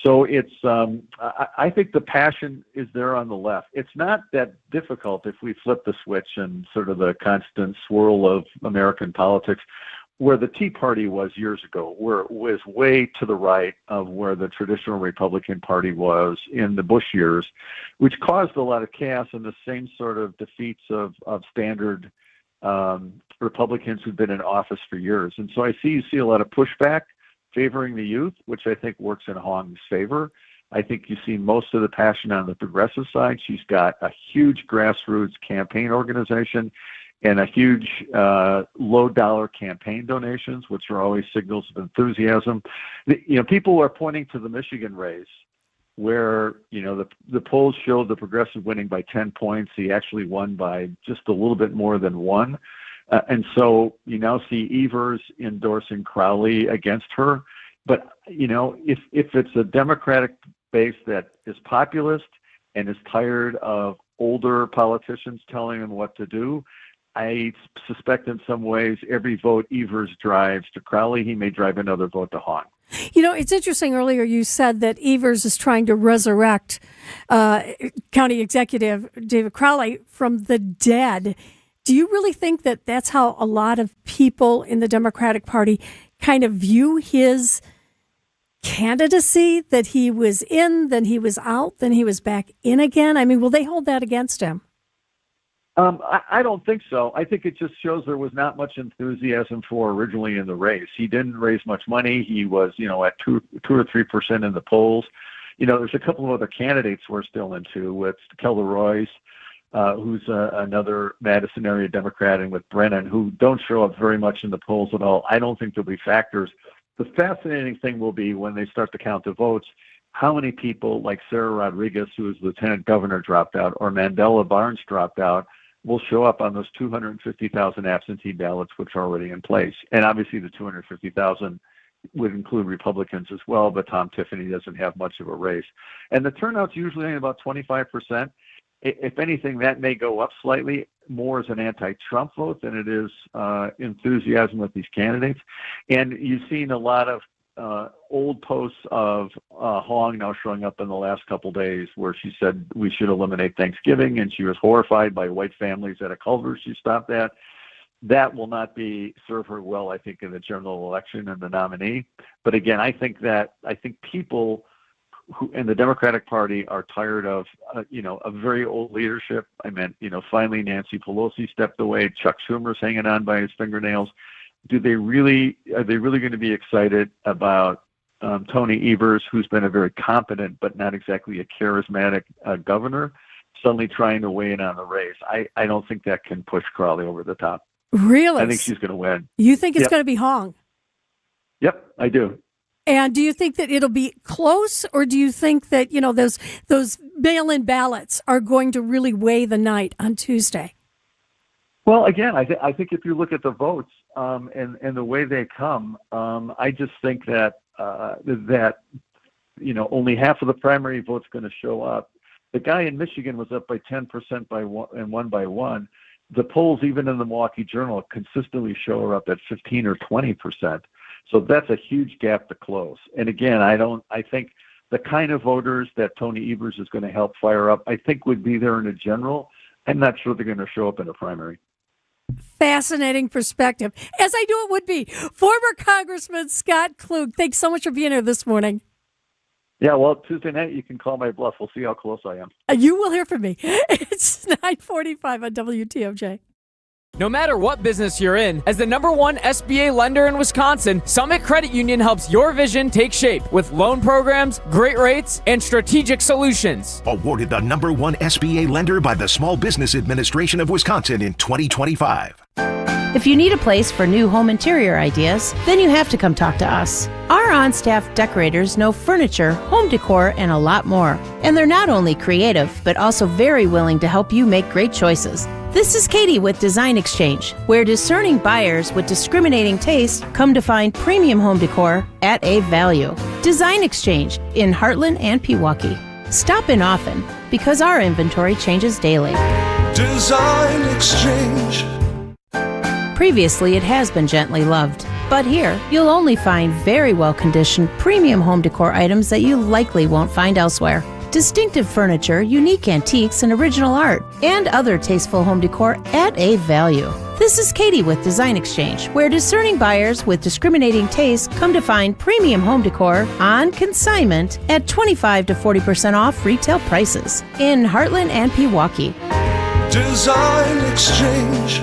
So it's, I think the passion is there on the left. It's not that difficult if we flip the switch and sort of the constant swirl of American politics. where the Tea Party was years ago, where it was way to the right of where the traditional Republican Party was in the Bush years, which caused a lot of chaos and the same sort of defeats of standard Republicans who've been in office for years. And so you see a lot of pushback favoring the youth, which I think works in Hong's favor. I think you see most of the passion on the progressive side. She's got a huge grassroots campaign organization and a huge low-dollar campaign donations, which are always signals of enthusiasm. People are pointing to the Michigan race where, the polls showed the progressive winning by 10 points. He actually won by just a little bit more than one. And so you now see Evers endorsing Crowley against her. But, if it's a Democratic base that is populist and is tired of older politicians telling them what to do, I suspect in some ways every vote Evers drives to Crowley, he may drive another vote to Hong. It's interesting. Earlier you said that Evers is trying to resurrect County Executive David Crowley from the dead. Do you really think that that's how a lot of people in the Democratic Party kind of view his candidacy, that he was in, then he was out, then he was back in again? I mean, will they hold that against him? I don't think so. I think it just shows there was not much enthusiasm for originally in the race. He didn't raise much money. He was, at 2 or 3% in the polls. There's a couple of other candidates we're still into with Keller Royce, who's another Madison area Democrat, and with Brennan, who don't show up very much in the polls at all. I don't think there'll be factors. The fascinating thing will be when they start to count the votes, how many people like Sarah Rodriguez, who is lieutenant governor, dropped out, or Mandela Barnes dropped out, will show up on those 250,000 absentee ballots which are already in place. And obviously the 250,000 would include Republicans as well, but Tom Tiffany doesn't have much of a race. And the turnout's usually only about 25%. If anything, that may go up slightly more as an anti-Trump vote than it is enthusiasm with these candidates. And you've seen a lot of old posts of Hong now showing up in the last couple days where she said we should eliminate Thanksgiving, and she was horrified by white families at a Culver she stopped at. That will not serve her well, I think, in the general election and the nominee. But again, I think people who in the Democratic Party are tired of a very old leadership. I meant, finally Nancy Pelosi stepped away. Chuck Schumer's hanging on by his fingernails. Are they really going to be excited about Tony Evers, who's been a very competent but not exactly a charismatic governor, suddenly trying to weigh in on the race? I don't think that can push Crowley over the top. Really? I think she's going to win. You think it's going to be Hong? Yep, I do. And do you think that it'll be close, or do you think that, those mail-in ballots are going to really weigh the night on Tuesday? Well, again, I think if you look at the votes and the way they come, I just think that only half of the primary vote's going to show up. The guy in Michigan was up by 10% and won by 1. The polls, even in the Milwaukee Journal, consistently show her up at 15 or 20%. So that's a huge gap to close. And again, I think the kind of voters that Tony Evers is going to help fire up, I think would be there in a general. I'm not sure they're going to show up in a primary. Fascinating perspective, as I knew it would be. Former Congressman Scott Klug, thanks so much for being here this morning. Yeah, well, Tuesday night you can call my bluff. We'll see how close I am. You will hear from me. It's 9:45 on WTMJ. No matter what business you're in, as the #1 SBA lender in Wisconsin, Summit Credit Union helps your vision take shape with loan programs, great rates, and strategic solutions. Awarded the #1 SBA lender by the Small Business Administration of Wisconsin in 2025. If you need a place for new home interior ideas, then you have to come talk to us. Our on-staff decorators know furniture, home decor, and a lot more. And they're not only creative, but also very willing to help you make great choices. This is Katie with Design Exchange, where discerning buyers with discriminating taste come to find premium home decor at a value. Design Exchange in Heartland and Pewaukee. Stop in often, because our inventory changes daily. Design Exchange. Previously, it has been gently loved. But here, you'll only find very well-conditioned premium home decor items that you likely won't find elsewhere. distinctive furniture, unique antiques, and original art, and other tasteful home decor at a value. This is Katie with Design Exchange, where discerning buyers with discriminating tastes come to find premium home decor on consignment at 25 to 40% off retail prices in Heartland and Pewaukee. Design Exchange.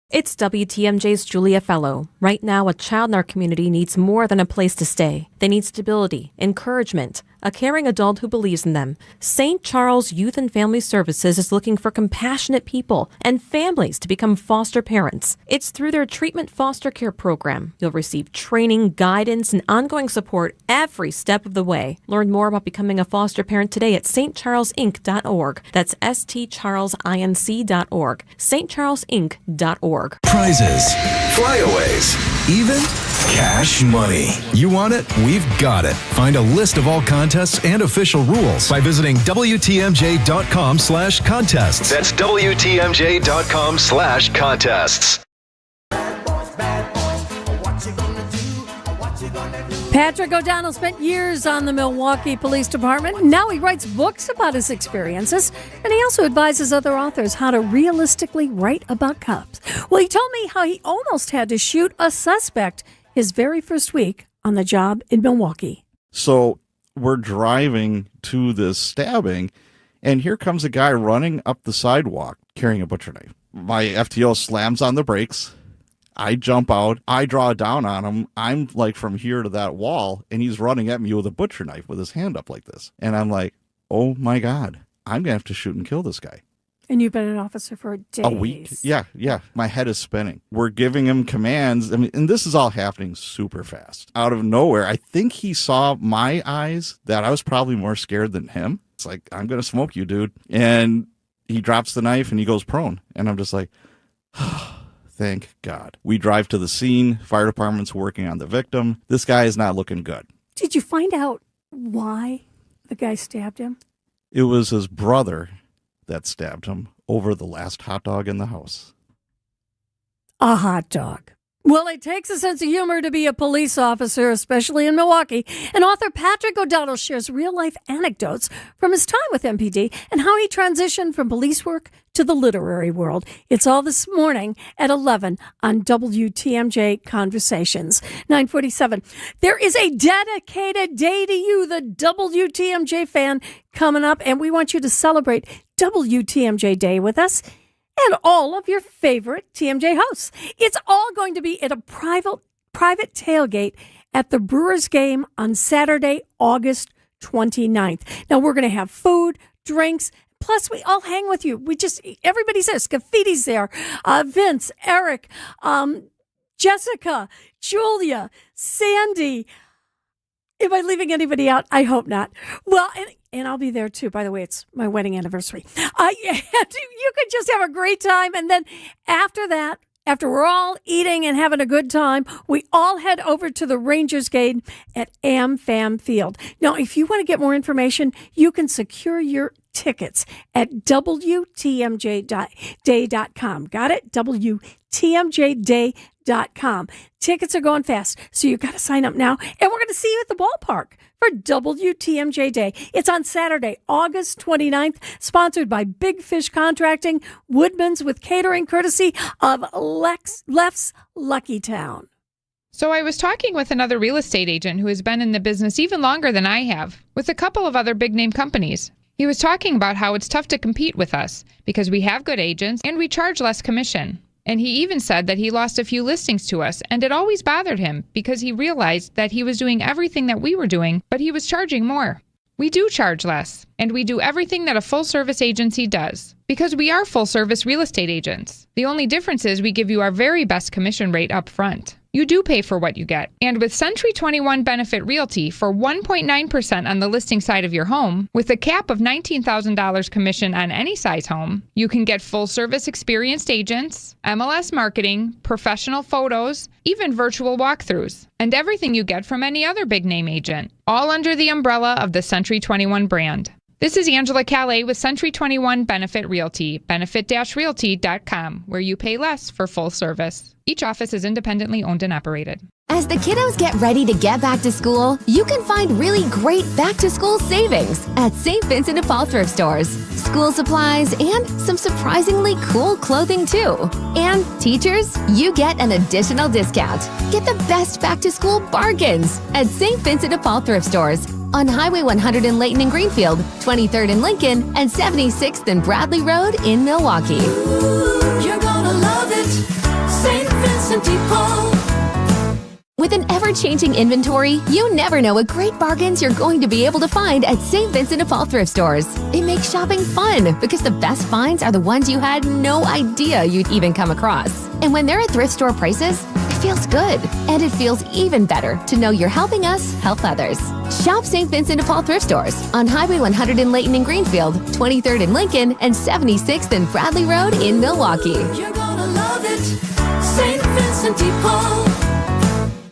It's WTMJ's Julia Fellow. Right now, a child in our community needs more than a place to stay. They need stability, encouragement, a caring adult who believes in them. St. Charles Youth and Family Services is looking for compassionate people and families to become foster parents. It's through their treatment foster care program. You'll receive training, guidance, and ongoing support every step of the way. Learn more about becoming a foster parent today at stcharlesinc.org. That's stcharlesinc.org. stcharlesinc.org. Prizes, flyaways, even cash money. You want it? We've got it. Find a list of all contests and official rules by visiting WTMJ.com/contests. That's WTMJ.com/contests. Patrick O'Donnell spent years on the Milwaukee Police Department. Now he writes books about his experiences, and he also advises other authors how to realistically write about cops. Well, he told me how he almost had to shoot a suspect his very first week on the job in Milwaukee. So we're driving to this stabbing, and here comes a guy running up the sidewalk carrying a butcher knife. My FTO slams on the brakes. I jump out. I draw down on him. I'm like from here to that wall, and he's running at me with a butcher knife with his hand up like this. And I'm like, oh my God, I'm going to have to shoot and kill this guy. And you've been an officer for days. A week. Yeah. My head is spinning. We're giving him commands. I mean, and this is all happening super fast. Out of nowhere, I think he saw my eyes that I was probably more scared than him. It's like, I'm going to smoke you, dude. And he drops the knife and he goes prone. And I'm just like, thank God. We drive to the scene. Fire department's working on the victim. This guy is not looking good. Did you find out why the guy stabbed him? It was his brother that stabbed him over the last hot dog in the house. A hot dog. Well, it takes a sense of humor to be a police officer, especially in Milwaukee. And author Patrick O'Donnell shares real-life anecdotes from his time with MPD and how he transitioned from police work to the literary world. It's all this morning at 11 on WTMJ Conversations. 9:47. There is a dedicated day to you, the WTMJ fan, coming up, and we want you to celebrate WTMJ Day with us and all of your favorite TMJ hosts. It's all going to be at a private tailgate at the Brewers game on Saturday, August 29th. Now, we're going to have food, drinks, plus we all hang with you. Everybody's there. Scaffidi's there. Vince, Eric, Jessica, Julia, Sandy. Am I leaving anybody out? I hope not. Well, and I'll be there too. By the way, it's my wedding anniversary. You could just have a great time. And then after that, after we're all eating and having a good time, we all head over to the Rangers game at AmFam Field. Now, if you want to get more information, you can secure your tickets at WTMJday.com. Got it? WTMJday.com. Tickets are going fast, so you got to sign up now. And we're going to see you at the ballpark for WTMJ Day. It's on Saturday, August 29th, sponsored by Big Fish Contracting, Woodman's with catering courtesy of Leff's Lucky Town. So I was talking with another real estate agent who has been in the business even longer than I have, with a couple of other big name companies. He was talking about how it's tough to compete with us because we have good agents and we charge less commission. And he even said that he lost a few listings to us, and it always bothered him because he realized that he was doing everything that we were doing, but he was charging more. We do charge less, and we do everything that a full-service agency does, because we are full-service real estate agents. The only difference is we give you our very best commission rate up front. You do pay for what you get. And with Century 21 Benefit Realty for 1.9% on the listing side of your home, with a cap of $19,000 commission on any size home, you can get full-service experienced agents, MLS marketing, professional photos, even virtual walkthroughs, and everything you get from any other big-name agent, all under the umbrella of the Century 21 brand. This is Angela Calais with Century 21 Benefit Realty, benefit-realty.com, where you pay less for full service. Each office is independently owned and operated. As the kiddos get ready to get back to school, you can find really great back-to-school savings at St. Vincent de Paul thrift stores. School supplies and some surprisingly cool clothing too. And teachers, you get an additional discount. Get the best back-to-school bargains at St. Vincent de Paul thrift stores on Highway 100 in Layton and Greenfield, 23rd in Lincoln, and 76th and Bradley Road in Milwaukee. Ooh, you're gonna love it, St. Vincent de Paul. With an ever-changing inventory, you never know what great bargains you're going to be able to find at St. Vincent de Paul thrift stores. It makes shopping fun because the best finds are the ones you had no idea you'd even come across. And when they're at thrift store prices, it feels good. And it feels even better to know you're helping us help others. Shop St. Vincent de Paul thrift stores on Highway 100 in Layton and Greenfield, 23rd in Lincoln, and 76th and Bradley Road in Milwaukee. You're gonna love it, St. Vincent de Paul.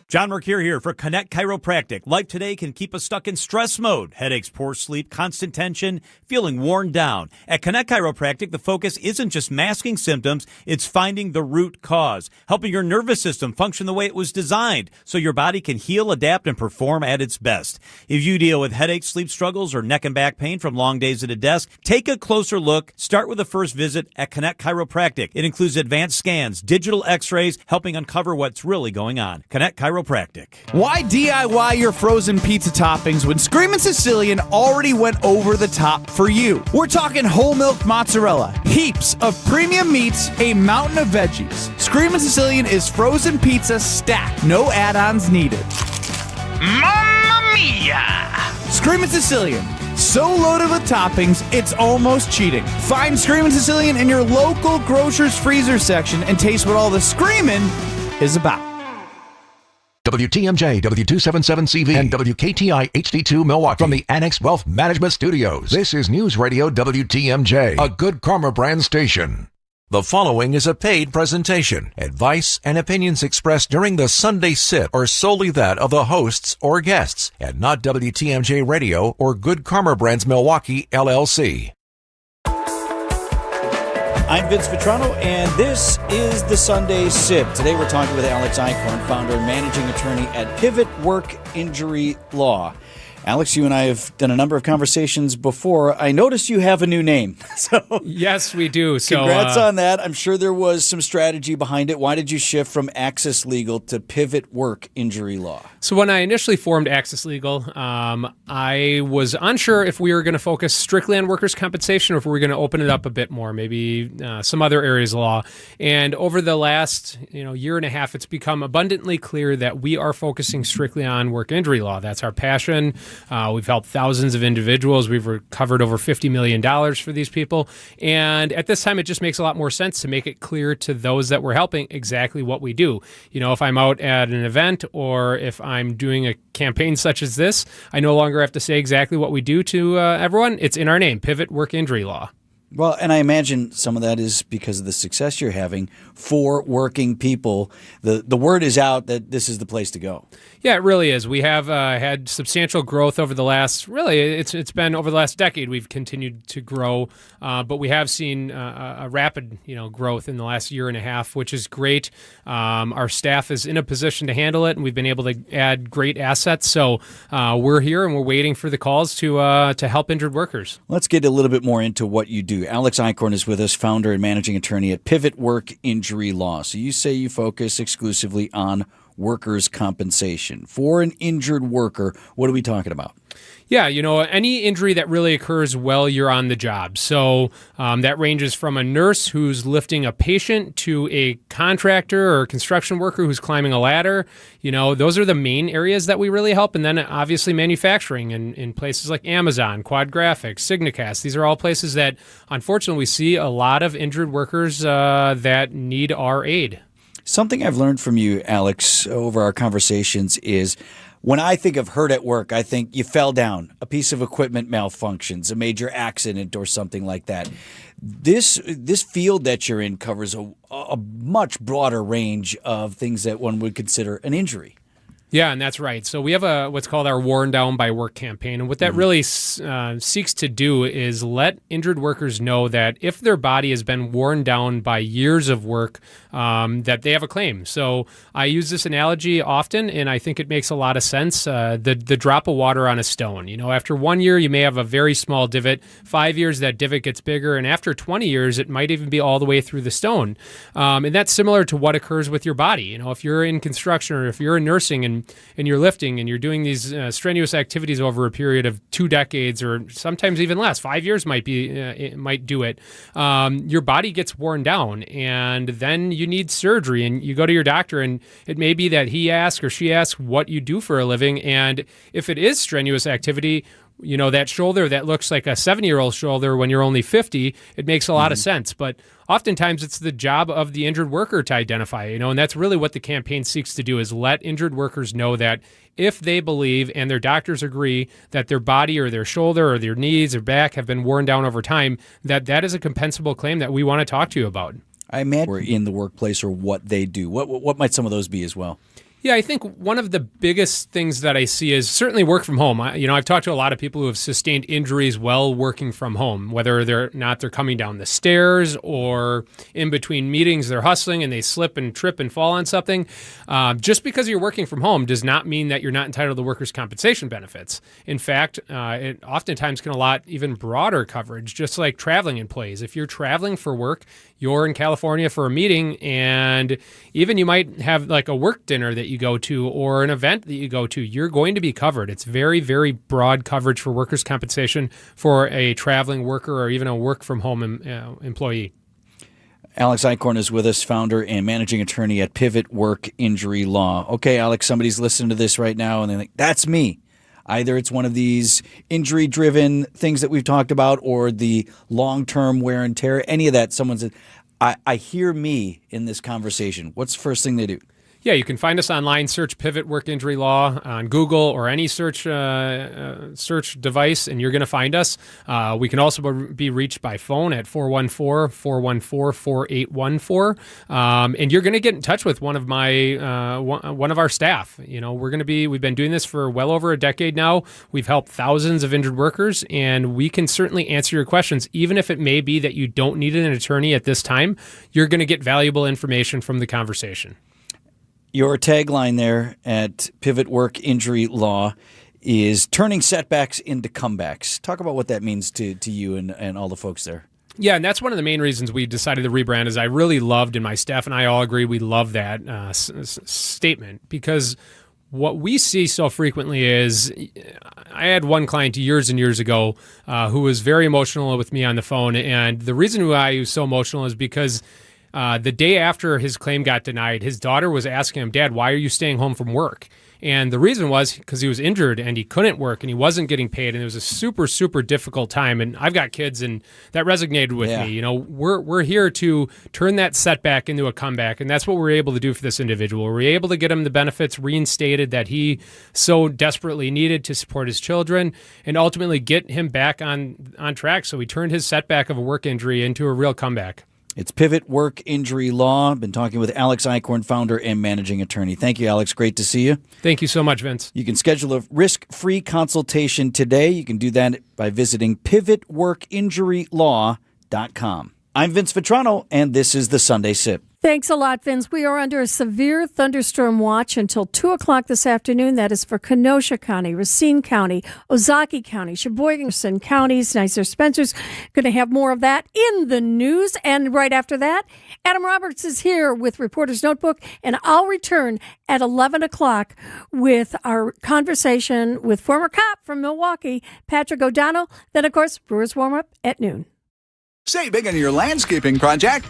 John Mercure here for Connect Chiropractic. Life today can keep us stuck in stress mode. Headaches, poor sleep, constant tension, feeling worn down. At Connect Chiropractic, the focus isn't just masking symptoms, it's finding the root cause, helping your nervous system function the way it was designed so your body can heal, adapt, and perform at its best. If you deal with headaches, sleep struggles, or neck and back pain from long days at a desk, take a closer look. Start with a first visit at Connect Chiropractic. It includes advanced scans, digital x-rays, helping uncover what's really going on. Connect Chiropractic. Why DIY your frozen pizza toppings when Screamin' Sicilian already went over the top for you? We're talking whole milk mozzarella, heaps of premium meats, a mountain of veggies. Screamin' Sicilian is frozen pizza stacked, no add-ons needed. Mamma mia! Screamin' Sicilian, so loaded with toppings, it's almost cheating. Find Screamin' Sicilian in your local grocer's freezer section and taste what all the screamin' is about. WTMJ, W277CV, and WKTI HD2 Milwaukee from the Annex Wealth Management Studios. This is News Radio WTMJ, a Good Karma brand station. The following is a paid presentation. Advice and opinions expressed during the Sunday Sip are solely that of the hosts or guests, and not WTMJ Radio or Good Karma Brands Milwaukee, LLC. I'm Vince Vitrano, and this is the Sunday Sip. Today we're talking with Alex Eichhorn, founder and managing attorney at Pivot Work Injury Law. Alex, you and I have done a number of conversations before. I noticed you have a new name. So yes, we do. So congrats on that. I'm sure there was some strategy behind it. Why did you shift from Access Legal to Pivot Work Injury Law? So when I initially formed Access Legal, I was unsure if we were going to focus strictly on workers' compensation or if we were going to open it up a bit more, maybe some other areas of law. And over the last year and a half, it's become abundantly clear that we are focusing strictly on work injury law. That's our passion. We've helped thousands of individuals. We've recovered over $50 million for these people. And at this time, it just makes a lot more sense to make it clear to those that we're helping exactly what we do. If I'm out at an event or if I'm doing a campaign such as this, I no longer have to say exactly what we do to everyone. It's in our name, Pivot Work Injury Law. Well, and I imagine some of that is because of the success you're having for working people. The word is out that this is the place to go. Yeah, it really is. We have had substantial growth over the last, it's been over the last decade. We've continued to grow, but we have seen a rapid, growth in the last year and a half, which is great. Our staff is in a position to handle it, and we've been able to add great assets. So we're here and we're waiting for the calls to help injured workers. Let's get a little bit more into what you do. Alex Eichhorn is with us, founder and managing attorney at Pivot Work Injury Law. So you say you focus exclusively on workers' compensation. For an injured worker, what are we talking about? Yeah, any injury that really occurs while you're on the job. So that ranges from a nurse who's lifting a patient to a contractor or a construction worker who's climbing a ladder. Those are the main areas that we really help. And then obviously manufacturing in places like Amazon, Quad Graphics, Signicast. These are all places that unfortunately we see a lot of injured workers that need our aid. Something I've learned from you, Alex, over our conversations is when I think of hurt at work, I think you fell down, a piece of equipment malfunctions, a major accident or something like that. This field that you're in covers a much broader range of things that one would consider an injury. Yeah, and that's right. So we have what's called our Worn Down by Work campaign. And what that really seeks to do is let injured workers know that if their body has been worn down by years of work, that they have a claim. So I use this analogy often, and I think it makes a lot of sense. The drop of water on a stone. After 1 year, you may have a very small divot. 5 years, that divot gets bigger. And after 20 years, it might even be all the way through the stone. And that's similar to what occurs with your body. If you're in construction or if you're in nursing and you're lifting and you're doing these strenuous activities over a period of 2 decades or sometimes even less, 5 years might do it. Your body gets worn down, and then you need surgery, and you go to your doctor, and it may be that he asks or she asks what you do for a living, and if it is strenuous activity, that shoulder that looks like a 70-year-old shoulder when you're only 50, it makes a lot of sense. But oftentimes it's the job of the injured worker to identify, and that's really what the campaign seeks to do, is let injured workers know that if they believe and their doctors agree that their body or their shoulder or their knees or back have been worn down over time, that is a compensable claim that we want to talk to you about. I imagine we're in the workplace or what they do. What might some of those be as well? Yeah, I think one of the biggest things that I see is certainly work from home. I've talked to a lot of people who have sustained injuries while working from home, whether they're coming down the stairs or in between meetings, they're hustling and they slip and trip and fall on something. Just because you're working from home does not mean that you're not entitled to workers' compensation benefits. In fact, it oftentimes can allot even broader coverage, just like traveling employees. If you're traveling for work, you're in California for a meeting, and even you might have like a work dinner that you go to or an event that you go to, you're going to be covered. It's very, very broad coverage for workers' compensation for a traveling worker or even a work from home employee. Alex Eichhorn is with us, founder and managing attorney at Pivot Work Injury Law. Okay, Alex, somebody's listening to this right now and they're like, that's me. Either it's one of these injury-driven things that we've talked about or the long-term wear and tear, any of that. Someone said, I hear me in this conversation. What's the first thing they do? Yeah, you can find us online. Search Pivot Work Injury Law on Google or any search device, and you're going to find us. We can also be reached by phone at 414-414-4814, and you're going to get in touch with one of our staff. We've been doing this for well over a decade now. We've helped thousands of injured workers, and we can certainly answer your questions, even if it may be that you don't need an attorney at this time. You're going to get valuable information from the conversation. Your tagline there at Pivot Work Injury Law is turning setbacks into comebacks. Talk about what that means to you and all the folks there. Yeah, and that's one of the main reasons we decided to rebrand is I really loved, and my staff and I all agree, we love that statement, because what we see so frequently is I had one client years and years ago who was very emotional with me on the phone, and the reason why he was so emotional is because the day after his claim got denied, his daughter was asking him, Dad, why are you staying home from work? And the reason was because he was injured and he couldn't work and he wasn't getting paid. And it was a super, super difficult time. And I've got kids, and that resonated with me. We're here to turn that setback into a comeback. And that's what we're able to do for this individual. We're able to get him the benefits reinstated that he so desperately needed to support his children and ultimately get him back on track. So we turned his setback of a work injury into a real comeback. It's Pivot Work Injury Law. Been talking with Alex Eichhorn, founder and managing attorney. Thank you, Alex. Great to see you. Thank you so much, Vince. You can schedule a risk-free consultation today. You can do that by visiting pivotworkinjurylaw.com. I'm Vince Vitrano, and this is the Sunday Sip. Thanks a lot, Vince. We are under a severe thunderstorm watch until 2 o'clock this afternoon. That is for Kenosha County, Racine County, Ozaukee County, Sheboygan counties. Nicer Spencer's going to have more of that in the news. And right after that, Adam Roberts is here with Reporter's Notebook, and I'll return at 11 o'clock with our conversation with former cop from Milwaukee, Patrick O'Donnell. Then, of course, Brewers warm-up at noon. Save big on your landscaping project